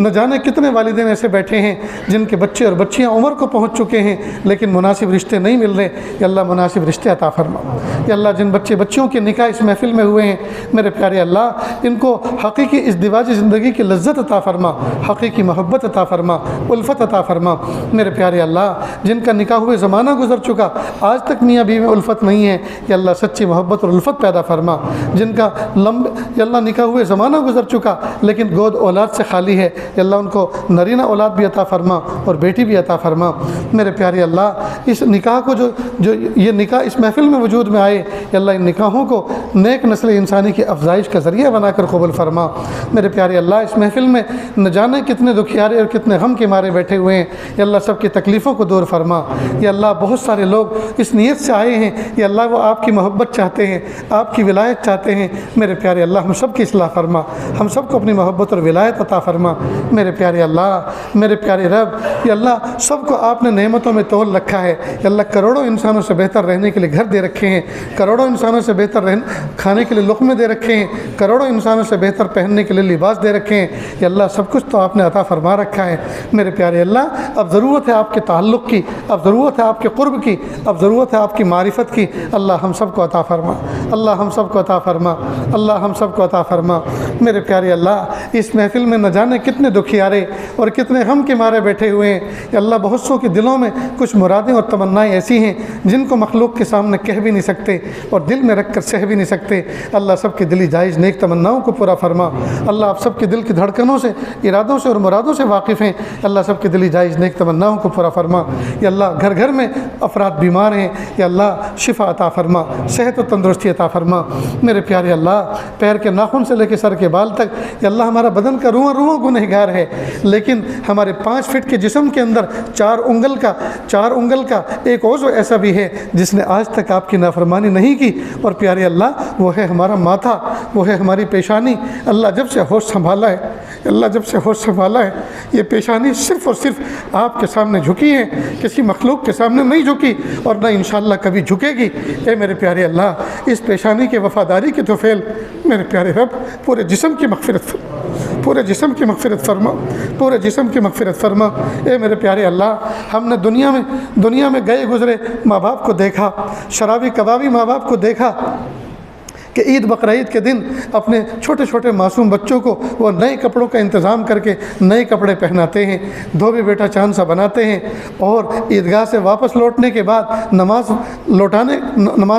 جانے کتنے والدین ایسے بیٹھے ہیں جن کے بچے اور بچیاں عمر کو پہنچ چکے ہیں لیکن مناسب رشتے نہیں مل رہے، یا اللہ مناسب رشتے عطا فرما۔ یا اللہ جن بچیوں کے نکاح اس محفل میں ہوئے ہیں، میرے پیارے اللہ ان کو حقیقی ازدواجی زندگی کی لذت عطا فرما، حقیقی محبت عطا فرما، الفت عطا فرما۔ میرے پیارے اللہ جن کا نکاح ہوئے زمانہ گزر چکا، آج تک میاں بیوی میں الفت نہیں ہے، یا اللہ سچی محبت اور الفت پیدا فرما۔ جن کا یا اللہ نکاح ہوئے زمانہ گزر چکا لیکن گود اولاد سے خالی ہے، یا اللہ ان کو نرینہ اولاد بھی عطا فرما اور بیٹی بھی عطا فرما۔ میرے پیارے اللہ اس نکاح کو جو یہ نکاح اس محفل میں وجود میں آئے، یا اللہ ان نکاحوں کو نیک نسل انسانی کی افزائش کا ذریعہ بنا کر قبول فرما۔ میرے پیارے اللہ اس محفل میں نہ جانے کتنے دکھیارے اور کتنے غم کے مارے بیٹھے ہوئے ہیں، یا اللہ سب کی تکلیفوں کو دور فرما۔ یا اللہ بہت سارے لوگ اس نیت سے آئے ہیں، یا اللہ وہ آپ کی محبت چاہتے ہیں، آپ کی ولایت چاہتے ہیں۔ میرے پیارے اللہ ہم سب کی اصلاح فرما، ہم سب کو اپنی محبت اور ولایت عطا فرما۔ میرے پیارے اللہ میرے پیارے رب، یا اللہ سب کو آپ نے نعمتوں میں تول رکھا ہے، یا اللہ کروڑوں انسانوں سے بہتر رہنے کے لیے گھر دے رکھے ہیں، کروڑوں انسانوں سے بہتر کھانے کے لیے لقمے دے رکھے ہیں، کروڑوں انسانوں سے بہتر پہننے کے لیے لباس دے رکھے ہیں، یا اللہ سب کچھ تو آپ نے عطا فرما رکھا ہے۔ میرے پیارے اللہ اب ضرورت ہے آپ کے تعلق کی، اب ضرورت ہے آپ کے قرب کی، اب ضرورت ہے آپ کی معرفت کی۔ اللہ ہم سب کو عطا فرما، اللہ ہم سب کو عطا فرما، اللہ ہم سب کو عطا فرما۔ میرے پیارے اللہ اس محفل میں نہ جانے کتنے دکھیارے اور کتنے غم کے مارے بیٹھے ہوئے ہیں، کہ اللہ بہت سو کے دلوں میں کچھ مرادیں اور تمنائیں ایسی ہیں جن کو مخلوق کے سامنے کہہ بھی نہیں سکتے اور دل میں رکھ کر سہ بھی نہیں سکتے۔ اللہ سب کے دلی جائز نیک تمناؤں کو پورا فرما۔ اللہ آپ سب کے دل کی دھڑکنوں سے، ارادوں سے اور مرادوں سے واقف ہیں، اللہ سب کے دلی جائز نیک تمناؤں کو پورا فرما۔ یا اللہ گھر گھر میں افراد بیمار ہیں، یا اللہ شفا عطا فرما، صحت و تندرستی عطا فرما۔ میرے پیارے اللہ پیر کے ناخن سے لے کے سر کے بال تک، یا اللہ ہمارا بدن کا روح گنہگار ہے، لیکن ہمارے 5 فٹ کے جسم کے اندر 4 انگل کا ایک عضو ایسا بھی ہے جس نے آج تک آپ کی نافرمانی نہیں کی، اور پیارے اللہ وہ ہے ہمارا ماتھا، وہ ہے ہماری پیشانی۔ اللہ جب سے ہوش سنبھالا ہے، اللہ جب سے ہوش سنبھالا ہے، یہ پیشانی صرف اور صرف آپ کے سامنے جھکی ہے، کسی مخلوق کے سامنے نہیں جھکی اور نہ انشاءاللہ کبھی جھکے گی۔ اے میرے پیارے اللہ اس پیشانی کے وفاداری کے توفیل میرے پیارے رب پورے جسم کی مغفرت فرما، پورے جسم کی مغفرت فرما، پورے جسم کی مغفرت فرما۔ اے میرے پیارے اللہ ہم نے دنیا میں گئے گزرے ماں باپ کو دیکھا، شرابی کبابی ماں باپ کو دیکھا کہ عید بقرعید کے دن اپنے چھوٹے چھوٹے معصوم بچوں کو وہ نئے کپڑوں کا انتظام کر کے نئے کپڑے پہناتے ہیں، دھوبی بیٹا چاند سا بناتے ہیں، اور عیدگاہ سے واپس لوٹنے کے بعد نماز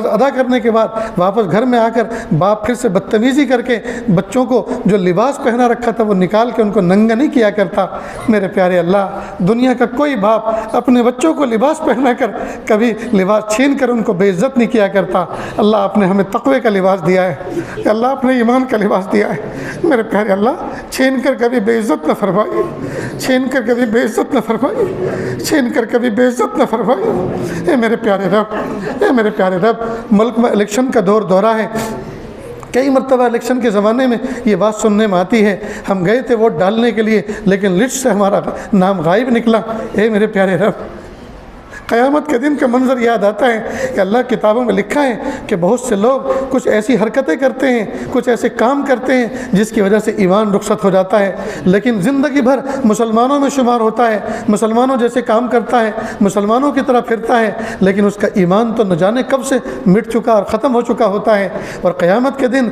ادا کرنے کے بعد واپس گھر میں آ کر باپ پھر سے بدتمیزی کر کے بچوں کو جو لباس پہنا رکھا تھا وہ نکال کے ان کو ننگا نہیں کیا کرتا۔ میرے پیارے اللہ دنیا کا کوئی باپ اپنے بچوں کو لباس پہنا کر کبھی لباس چھین کر ان کو بے عزت نہیں کیا کرتا۔ اللہ آپ نے ہمیں تقوی کا لباس دیا ہے، کہ اللہ آپ نے ایمان کا لباس دیا ہے۔ میرے پیارے اللہ چھین کر کبھی بے عزت نہ فرمائیے، چھین کر کبھی بے عزت نہ فرمائیے، چھین کر کبھی بے عزت نہ فرمائیے۔ اے میرے پیارے رب، اے میرے پیارے رب ملک میں الیکشن کا دورہ ہے، کئی مرتبہ الیکشن کے زمانے میں یہ بات سننے میں آتی ہے ہم گئے تھے ووٹ ڈالنے کے لیے لیکن لسٹ سے ہمارا نام غائب نکلا۔ اے میرے پیارے رب قیامت کے دن کا منظر یاد آتا ہے کہ اللہ کتابوں میں لکھا ہے کہ بہت سے لوگ کچھ ایسی حرکتیں کرتے ہیں، کچھ ایسے کام کرتے ہیں جس کی وجہ سے ایمان رخصت ہو جاتا ہے، لیکن زندگی بھر مسلمانوں میں شمار ہوتا ہے، مسلمانوں جیسے کام کرتا ہے، مسلمانوں کی طرح پھرتا ہے، لیکن اس کا ایمان تو نہ جانے کب سے مٹ چکا اور ختم ہو چکا ہوتا ہے۔ اور قیامت کے دن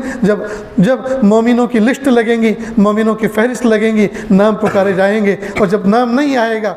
جب مومنوں کی لسٹ لگیں گی، مومنوں کی فہرست لگیں گی، نام پکارے جائیں گے، اور جب نام نہیں آئے گا